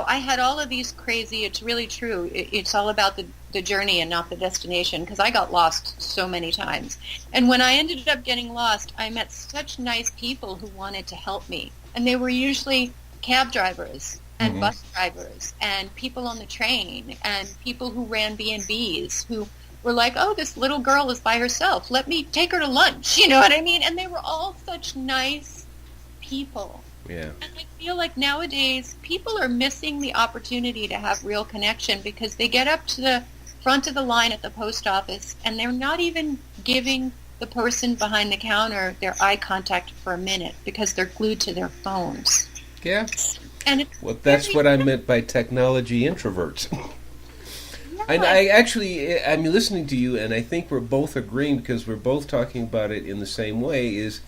I had all of these crazy, it's really true. It's all about the journey and not the destination, because I got lost so many times. And when I ended up getting lost, I met such nice people who wanted to help me. And they were usually cab drivers and bus drivers and people on the train and people who ran B&Bs who were like, oh, this little girl is by herself. Let me take her to lunch. You know what I mean? And they were all such nice people. Yeah. And I feel like nowadays people are missing the opportunity to have real connection because they get up to the front of the line at the post office and they're not even giving the person behind the counter their eye contact for a minute because they're glued to their phones. Yeah. And that's what I meant by technology introverts. Yeah. And I'm listening to you, and I think we're both agreeing because we're both talking about it in the same way, is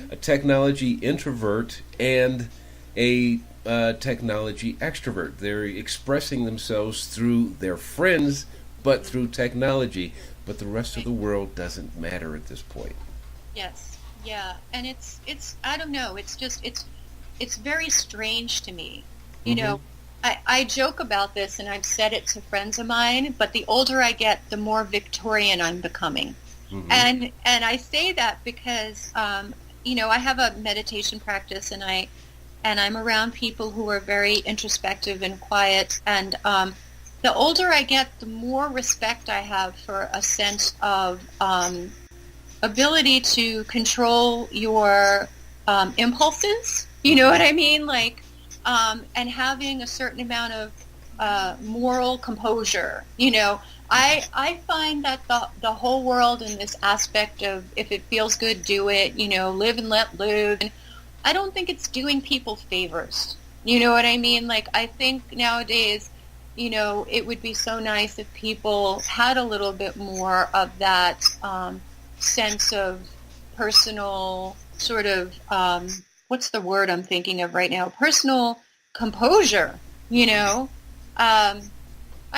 a technology introvert and a technology extrovert. They're expressing themselves through their friends, but through technology. But the rest of the world doesn't matter at this point. Yes, yeah. And it's I don't know, it's very strange to me. You know, I joke about this, and I've said it to friends of mine, but the older I get, the more Victorian I'm becoming. And I say that because, I have a meditation practice, and I'm around people who are very introspective and quiet. And the older I get, the more respect I have for a sense of ability to control your impulses. You know what I mean? Like, and having a certain amount of moral composure. I find that the whole world in this aspect of if it feels good, do it, live and let live. And I don't think it's doing people favors. You know what I mean? Like, I think nowadays, it would be so nice if people had a little bit more of that sense of personal sort of, what's the word I'm thinking of right now? Personal composure, I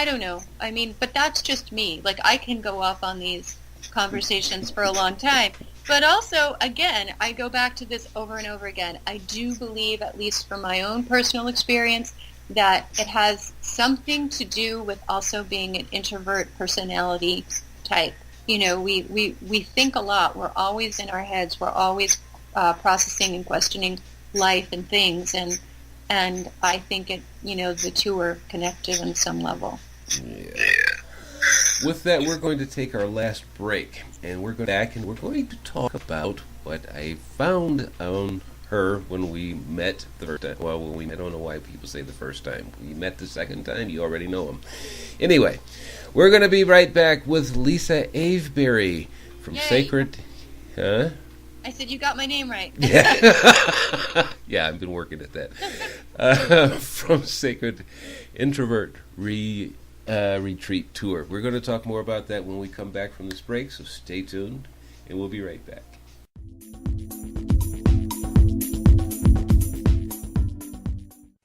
don't know. I mean, but that's just me. Like, I can go off on these conversations for a long time. But also, again, I go back to this over and over again. I do believe, at least from my own personal experience, that it has something to do with also being an introvert personality type. We think a lot. We're always in our heads. We're always processing and questioning life and things. And I think the two are connected on some level. Yeah. With that, we're going to take our last break, and we're going back and we're going to talk about what I found on her when we met the first time. Well, I don't know why people say the first time. We met the second time, you already know them. Anyway, we're going to be right back with Lisa Avebury from Yay. Sacred... Huh? I said you got my name right. Yeah, yeah, I've been working at that. From Sacred Introvert Retreat Tour. We're going to talk more about that when we come back from this break, so stay tuned, and we'll be right back.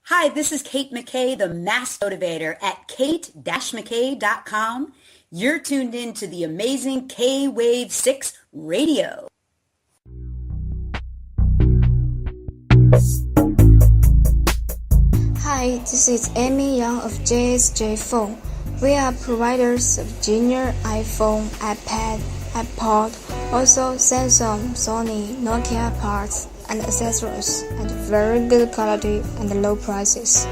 Hi, this is Kate McKay, the Mass Motivator at kate-mckay.com. You're tuned in to the amazing K-Wave 6 Radio. Hi, this is Amy Young of JSJ Phone. We are providers of junior iPhone, iPad, iPod, also Samsung, Sony, Nokia parts and accessories at very good quality and low prices.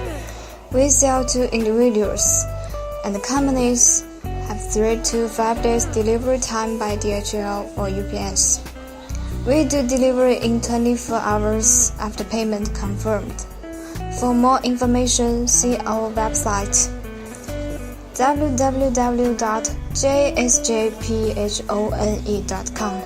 We sell to individuals, and companies have 3 to 5 days delivery time by DHL or UPS. We do delivery in 24 hours after payment confirmed. For more information, see our website www.jsjphone.com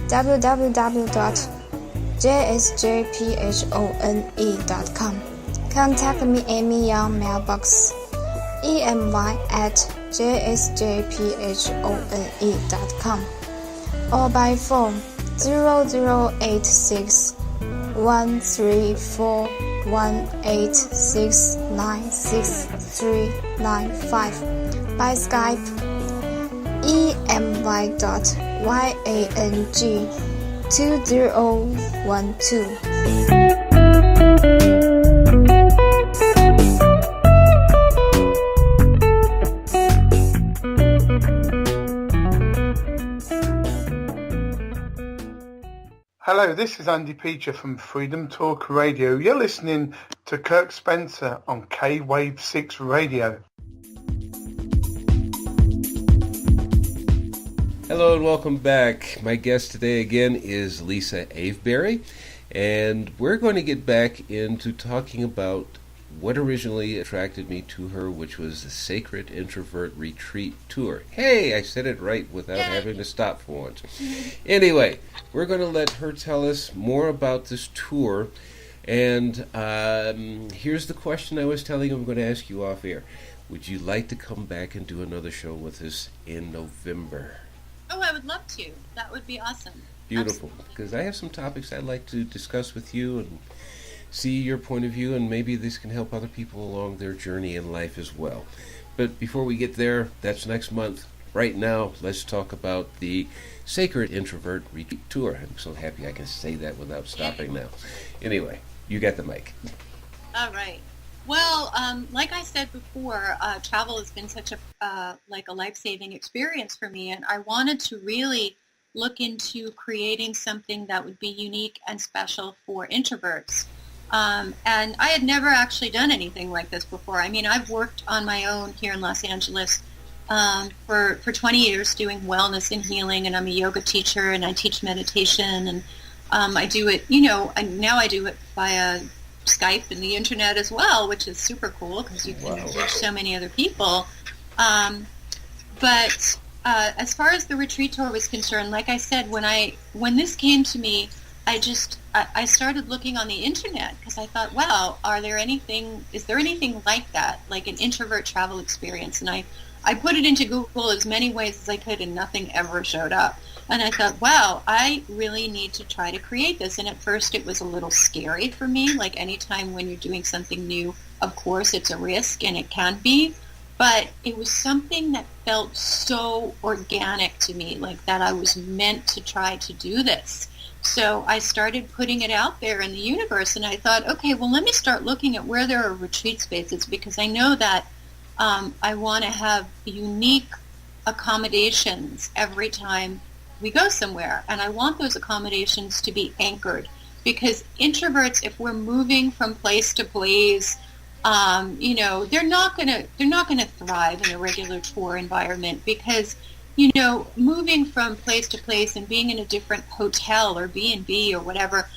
www.jsjphone.com. Contact me, Amy Young, mailbox emy@jsjphone.com or by phone 0086 134 1869635 by Skype emy.yang2012. Hello, this is Andy Peacher from Freedom Talk Radio. You're listening to Kirk Spencer on K-Wave 6 Radio. Hello and welcome back. My guest today again is Lisa Avebury, and we're going to get back into talking about what originally attracted me to her, which was the Sacred Introvert Retreat Tour. Hey, I said it right without having to stop for once. Anyway, we're going to let her tell us more about this tour. And here's the question I was telling you I'm going to ask you off air. Would you like to come back and do another show with us in November? Oh, I would love to. That would be awesome. Beautiful. Because I have some topics I'd like to discuss with you and see your point of view, and maybe this can help other people along their journey in life as well. But before we get there, that's next month. Right now, let's talk about the Sacred Introvert Retreat Tour. I'm so happy I can say that without stopping now. Anyway, you got the mic. All right. Well, like I said before, travel has been such a life-saving experience for me, and I wanted to really look into creating something that would be unique and special for introverts. And I had never actually done anything like this before. I mean, I've worked on my own here in Los Angeles for 20 years doing wellness and healing, and I'm a yoga teacher, and I teach meditation, and I do it, now I do it via Skype and the internet as well, which is super cool because you can teach so many other people. But as far as the retreat tour was concerned, like I said, when this came to me, I started looking on the internet because I thought, wow, is there anything like that, like an introvert travel experience? And I put it into Google as many ways as I could, and nothing ever showed up. And I thought, wow, I really need to try to create this. And at first it was a little scary for me. Like anytime when you're doing something new, of course, it's a risk, and it can be. But it was something that felt so organic to me, like that I was meant to try to do this. So I started putting it out there in the universe, and I thought, okay, well, let me start looking at where there are retreat spaces, because I know that I want to have unique accommodations every time we go somewhere, and I want those accommodations to be anchored, because introverts, if we're moving from place to place, they're not gonna thrive in a regular tour environment, because moving from place to place and being in a different hotel or B&B or whatever,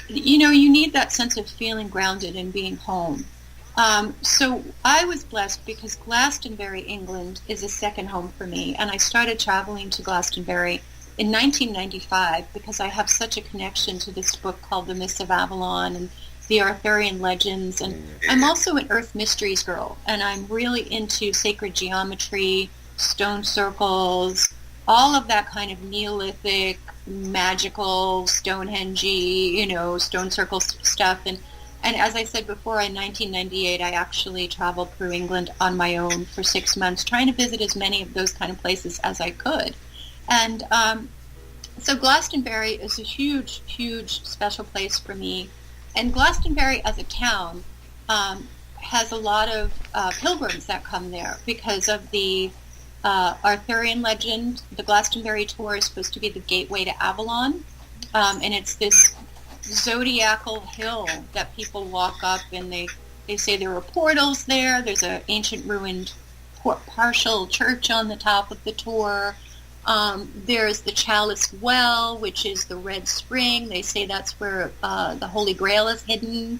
you need that sense of feeling grounded and being home. So I was blessed because Glastonbury, England is a second home for me, and I started traveling to Glastonbury in 1995 because I have such a connection to this book called The Mists of Avalon and the Arthurian legends, and I'm also an Earth Mysteries girl, and I'm really into sacred geometry, stone circles, all of that kind of Neolithic, magical, Stonehenge, stone circle stuff. And as I said before, in 1998, I actually traveled through England on my own for 6 months, trying to visit as many of those kind of places as I could. And so Glastonbury is a huge, huge special place for me. And Glastonbury as a town has a lot of pilgrims that come there because of the Arthurian legend. The Glastonbury tour is supposed to be the gateway to Avalon, and it's this zodiacal hill that people walk up, and they say there are portals there. There's an ancient ruined partial church on the top of the tour. There's the Chalice Well, which is the red spring. They say that's where the Holy Grail is hidden.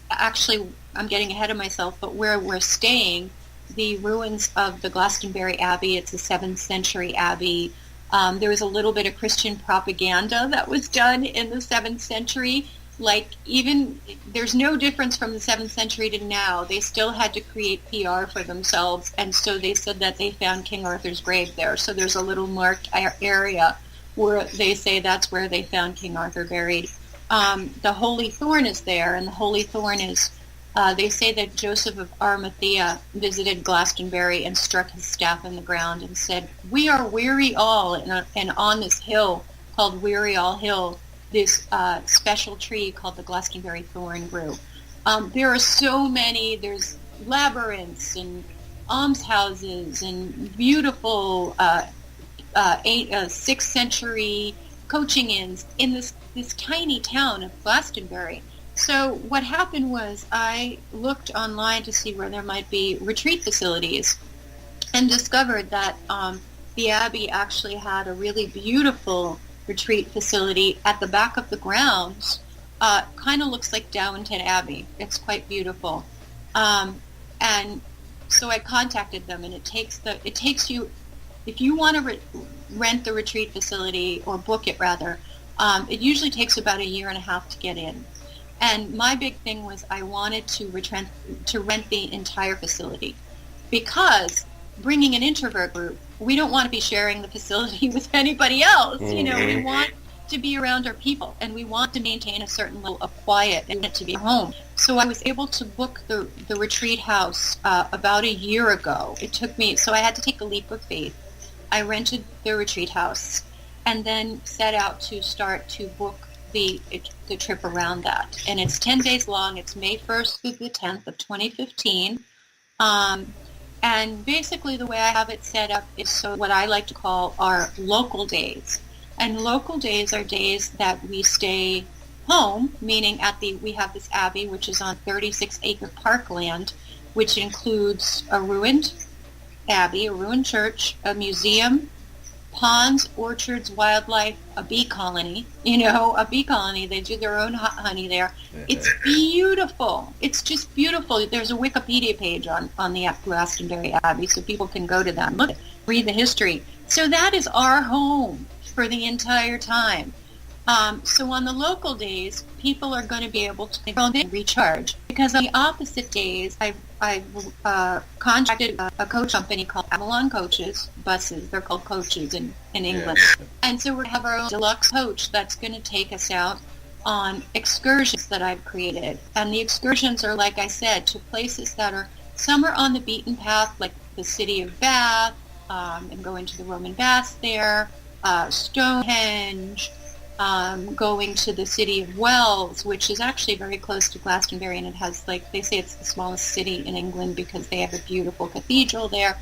Actually, I'm getting ahead of myself, but where we're staying, the ruins of the Glastonbury Abbey, it's a 7th century abbey. There was a little bit of Christian propaganda that was done in the 7th century. Like, even, there's no difference from the 7th century to now. They still had to create PR for themselves, and so they said that they found King Arthur's grave there. So there's a little marked area where they say that's where they found King Arthur buried. The Holy Thorn is there, and the Holy Thorn is, they say that Joseph of Arimathea visited Glastonbury and struck his staff in the ground and said, "We are weary all," and on this hill called Weary All Hill, this special tree called the Glastonbury thorn grew. There are so many. There's labyrinths and almshouses and beautiful 6th century coaching inns in this tiny town of Glastonbury. So what happened was I looked online to see where there might be retreat facilities and discovered that the Abbey actually had a really beautiful retreat facility at the back of the grounds. Kind of looks like Downton Abbey. It's quite beautiful. And so I contacted them, and it takes you, if you want to rent the retreat facility or book it rather, it usually takes about 1.5 years to get in. And my big thing was I wanted to rent the entire facility, because bringing an introvert group, we don't want to be sharing the facility with anybody else. We want to be around our people, and we want to maintain a certain level of quiet and it to be home. So I was able to book the retreat house about 1 year ago. It took me, so I had to take a leap of faith. I rented the retreat house and then set out to start to book the trip around that. And it's 10 days long. It's May 1st through the 10th of 2015. And basically the way I have it set up is so what I like to call our local days. And local days are days that we stay home, meaning we have this abbey, which is on 36-acre parkland, which includes a ruined abbey, a ruined church, a museum, ponds, orchards, wildlife, a bee colony. A bee colony. They do their own honey there. It's beautiful. It's just beautiful. There's a Wikipedia page on the Glastonbury Abbey, so people can go to that and read the history. So that is our home for the entire time. So on the local days, people are going to be able to recharge, because on the opposite days, I've contracted a coach company called Avalon Coaches buses. They're called coaches in England. Yeah. And so we have our own deluxe coach that's going to take us out on excursions that I've created. And the excursions are, like I said, to places that are, some are on the beaten path, like the city of Bath, and going to the Roman baths there, Stonehenge, going to the city of Wells, which is actually very close to Glastonbury, and it has, like, they say it's the smallest city in England because they have a beautiful cathedral there.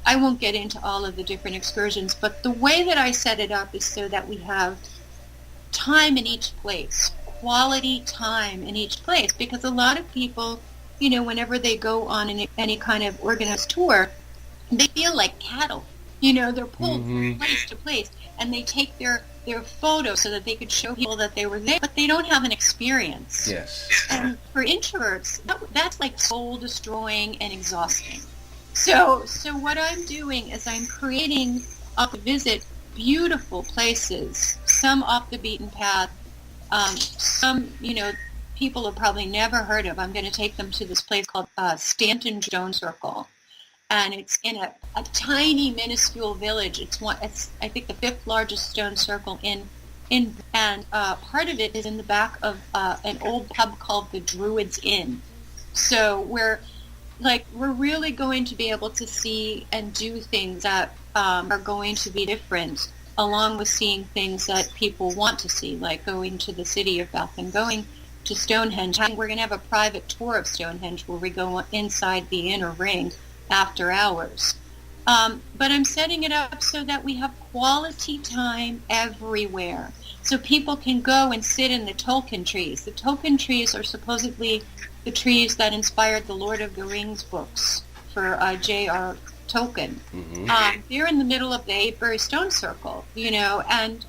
I won't get into all of the different excursions, but the way that I set it up is so that we have time in each place, quality time in each place, because a lot of people, whenever they go on any kind of organized tour, they feel like cattle. They're pulled from place to place, and they take their photos so that they could show people that they were there, but they don't have an experience. Yes. And for introverts, that's like soul destroying and exhausting. So what I'm doing is I'm creating up to visit beautiful places, some off the beaten path, some, people have probably never heard of. I'm going to take them to this place called Stanton Stone Circle. And it's in a tiny, minuscule village. It's I think the 5th largest stone circle and part of it is in the back of an old pub called the Druids Inn. So we're really going to be able to see and do things that are going to be different, along with seeing things that people want to see, like going to the city of Bath and going to Stonehenge. We're going to have a private tour of Stonehenge where we go inside the inner ring after hours. But I'm setting it up so that we have quality time everywhere. So people can go and sit in the Tolkien trees. The Tolkien trees are supposedly the trees that inspired the Lord of the Rings books for J.R. Tolkien. Mm-hmm. They're in the middle of the Avebury Stone Circle, and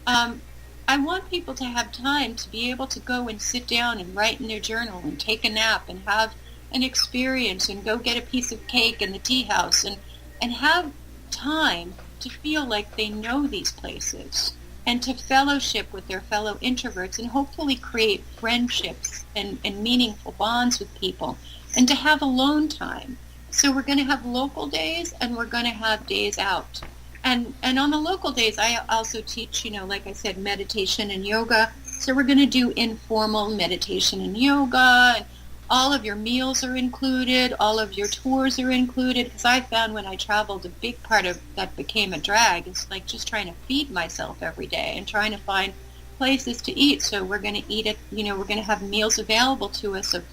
I want people to have time to be able to go and sit down and write in their journal and take a nap and have an experience and go get a piece of cake in the tea house and have time to feel like they know these places and to fellowship with their fellow introverts and hopefully create friendships and meaningful bonds with people and to have alone time. So we're going to have local days and we're going to have days out. And on the local days, I also teach, like I said, meditation and yoga. So we're going to do informal meditation and yoga, and all of your meals are included, all of your tours are included, because I found when I traveled, a big part of that became a drag. It's like just trying to feed myself every day and trying to find places to eat. So we're going to eat it, we're going to have meals available to us of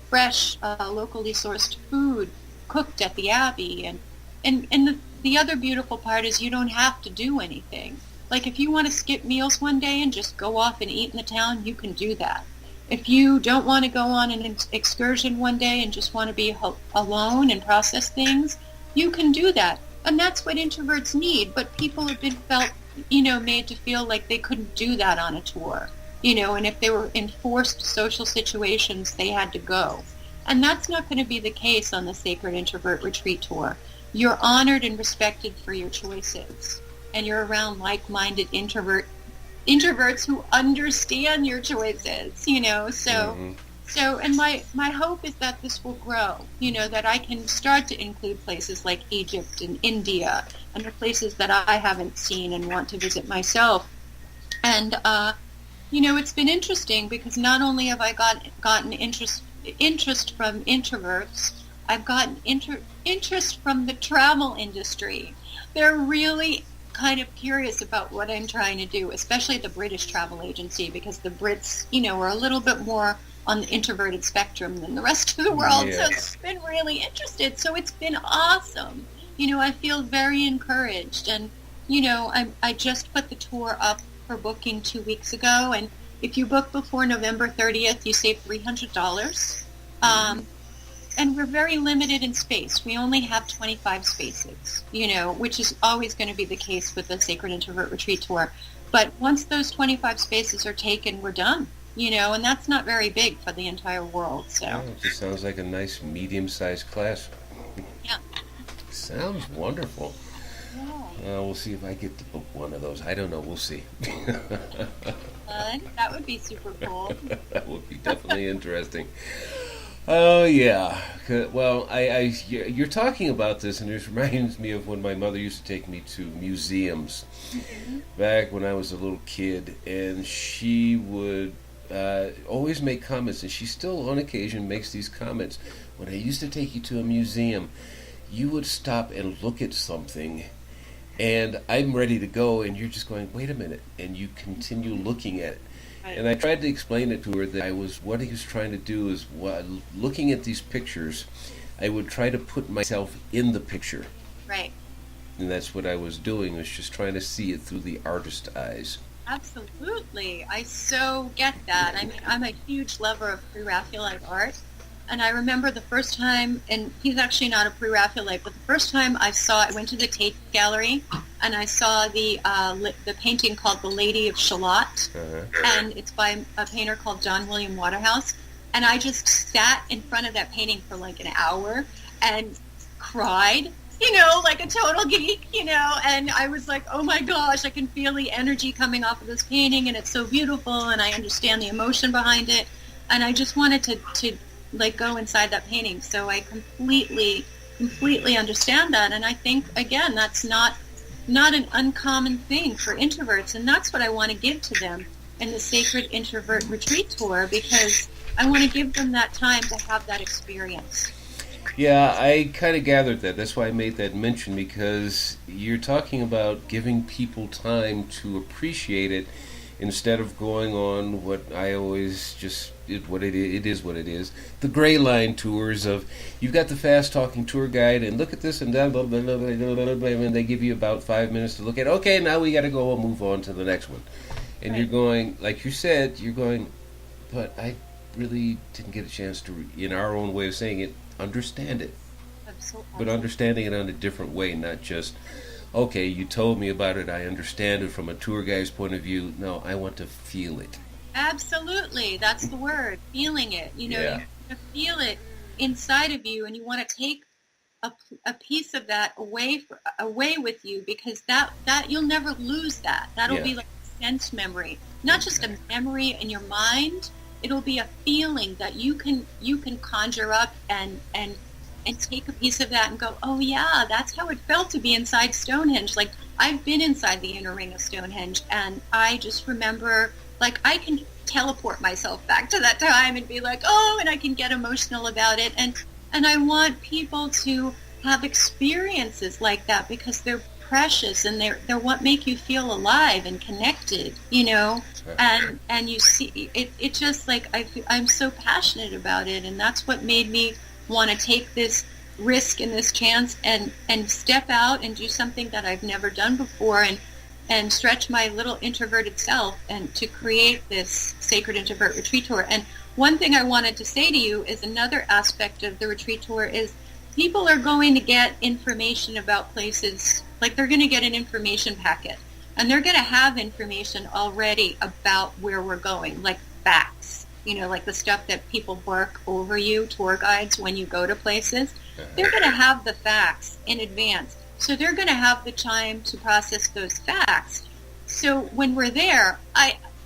fresh, locally sourced food cooked at the Abbey. And the other beautiful part is you don't have to do anything. Like if you want to skip meals one day and just go off and eat in the town, you can do that. If you don't want to go on an excursion one day and just want to be alone and process things, you can do that. And that's what introverts need. But people have been made to feel like they couldn't do that on a tour. And if they were in forced social situations, they had to go. And that's not going to be the case on the Sacred Introvert Retreat Tour. You're honored and respected for your choices. And you're around like-minded introverts who understand your choices, So and my hope is that this will grow, that I can start to include places like Egypt and India and the places that I haven't seen and want to visit myself. And, it's been interesting because not only have I gotten interest from introverts, I've gotten interest from the travel industry. They're really kind of curious about what I'm trying to do, especially the British travel agency, because the Brits, are a little bit more on the introverted spectrum than the rest of the world. Yeah. So it's been really interested. So it's been awesome. I feel very encouraged. And, I just put the tour up for booking 2 weeks ago. And if you book before November 30th, you save $300. And we're very limited in space. We only have 25 spaces, which is always going to be the case with the Sacred Introvert Retreat Tour. But once those 25 spaces are taken, we're done, and that's not very big for the entire world. So it just sounds like a nice medium-sized class. Yeah. Sounds wonderful. Yeah. We'll see if I get to book one of those. I don't know. We'll see. That would be super cool. That would be definitely interesting. Oh yeah. Well, you're talking about this, and it reminds me of when my mother used to take me to museums back when I was a little kid, and she would always make comments, and she still on occasion makes these comments. When I used to take you to a museum, you would stop and look at something, and I'm ready to go, and you're just going, wait a minute, and you continue looking at it. And I tried to explain it to her that what he was trying to do is, looking at these pictures, I would try to put myself in the picture. Right. And that's what I was doing, was just trying to see it through the artist's eyes. Absolutely. I so get that. I mean, I'm a huge lover of pre-Raphaelite art. And I remember the first time, and he's actually not a pre-Raphaelite, but the first time I went to the Tate Gallery, and I saw the painting called The Lady of Shalott, and it's by a painter called John William Waterhouse. And I just sat in front of that painting for like an hour and cried, like a total geek, and I was like, oh my gosh, I can feel the energy coming off of this painting, and it's so beautiful, and I understand the emotion behind it, and I just wanted to like go inside that painting. So I completely understand that, and I think again that's not an uncommon thing for introverts, and that's what I want to give to them in the Sacred Introvert Retreat Tour, because I want to give them that time to have that experience. Yeah, I kind of gathered that. That's why I made that mention, because you're talking about giving people time to appreciate it instead of going on what I always just, it is what it is. The gray line tours of, you've got the fast-talking tour guide, and look at this and that, blah, blah, blah, blah, blah, blah, and they give you about 5 minutes to look at, okay, now we got to go and move on to the next one. And right. You're going, like you said, but I really didn't get a chance to, in our own way of saying it, understand it. Absolutely. But understanding it in a different way, not just, okay, you told me about it, I understand it from a tour guide's point of view. No, I want to feel it. Absolutely, that's the word, feeling it. You want to feel it inside of you, and you want to take a piece of that away with you, because that you'll never lose that. That'll be like a sense memory, not just a memory in your mind. It'll be a feeling that you can conjure up and take a piece of that and go, oh yeah, that's how it felt to be inside Stonehenge. Like, I've been inside the inner ring of Stonehenge, and I just remember, like, I can teleport myself back to that time and be like, oh, and I can get emotional about it. And I want people to have experiences like that, because they're precious, and they're what make you feel alive and connected, and you see it just like I'm so passionate about it, and that's what made me want to take this risk and this chance and step out and do something that I've never done before, and stretch my little introverted self, and to create this Sacred Introvert Retreat Tour. And one thing I wanted to say to you is, another aspect of the retreat tour is, people are going to get information about places, like they're going to get an information packet, and they're going to have information already about where we're going, like facts, like the stuff that people bark over you, tour guides, when you go to places. They're going to have the facts in advance, so they're going to have the time to process those facts. So when we're there,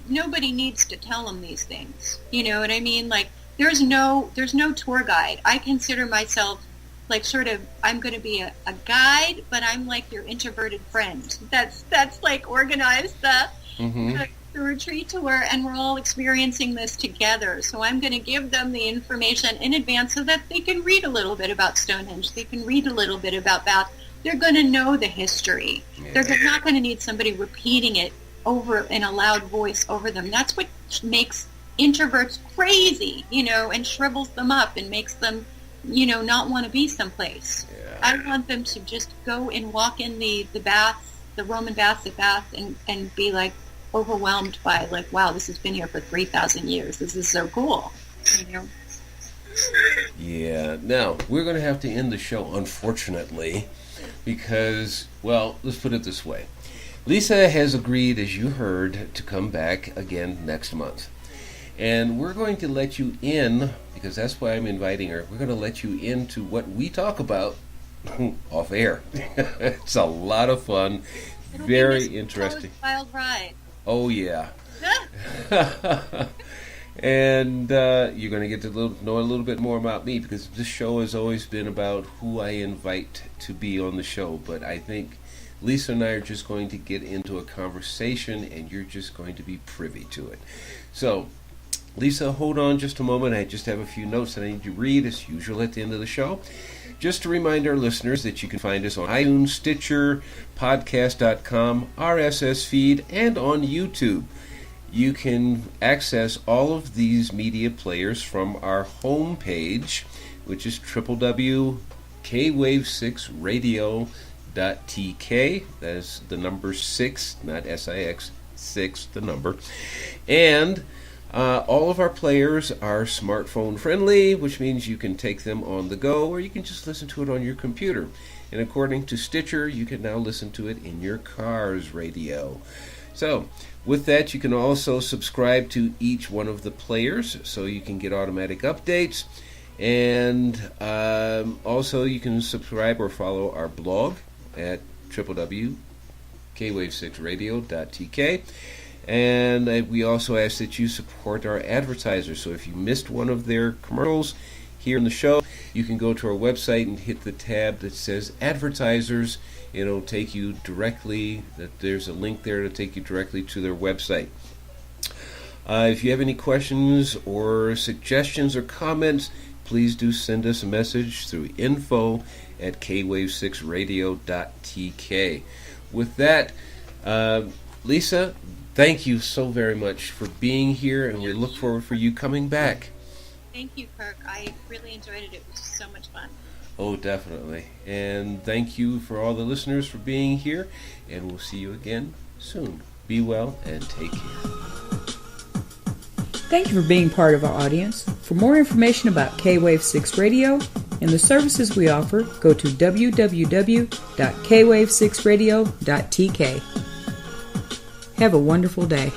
nobody needs to tell them these things. You know what I mean? Like, there's no tour guide. I consider myself like sort of, I'm going to be a guide, but I'm like your introverted friend. That's like organized the retreat tour, and we're all experiencing this together. So I'm going to give them the information in advance so that they can read a little bit about Stonehenge. They can read a little bit about Bath. They're going to know the history. Yeah. They're not going to need somebody repeating it over in a loud voice over them. That's what makes introverts crazy, and shrivels them up and makes them not want to be someplace. Yeah. I want them to just go and walk in the baths, the Roman baths at Bath, and be like overwhelmed by, like, wow, this has been here for 3,000 years. This is so cool. Yeah. Now, we're going to have to end the show, unfortunately, because, well, let's put it this way. Lisa has agreed, as you heard, to come back again next month. And we're going to let you in, because that's why I'm inviting her, we're going to let you into what we talk about off air. It's a lot of fun. It'll Very be interesting. Wild ride. Oh, yeah. And you're going to get to know a little bit more about me, because this show has always been about who I invite to be on the show. But I think Lisa and I are just going to get into a conversation, and you're just going to be privy to it. So, Lisa, hold on just a moment. I just have a few notes that I need to read, as usual, at the end of the show. Just to remind our listeners that you can find us on iTunes, Stitcher, podcast.com, RSS feed, and on YouTube. You can access all of these media players from our homepage, which is www.kwave6radio.tk. That is the number 6, not SIX, 6, the number. And all of our players are smartphone friendly, which means you can take them on the go, or you can just listen to it on your computer. And according to Stitcher, you can now listen to it in your car's radio. So, with that, you can also subscribe to each one of the players, so you can get automatic updates. And also, you can subscribe or follow our blog at www.kwave6radio.tk. And we also ask that you support our advertisers. So if you missed one of their commercials here in the show, you can go to our website and hit the tab that says Advertisers. It'll take you directly, there's a link there to take you directly to their website. If you have any questions or suggestions or comments, please do send us a message through info@kwave6radio.tk. With that, Lisa, thank you so very much for being here, and we look forward for you coming back. Thank you, Kirk. I really enjoyed it. It was so much fun. Oh, definitely. And thank you for all the listeners for being here, and we'll see you again soon. Be well and take care. Thank you for being part of our audience. For more information about K-Wave 6 Radio and the services we offer, go to www.kwave6radio.tk. Have a wonderful day.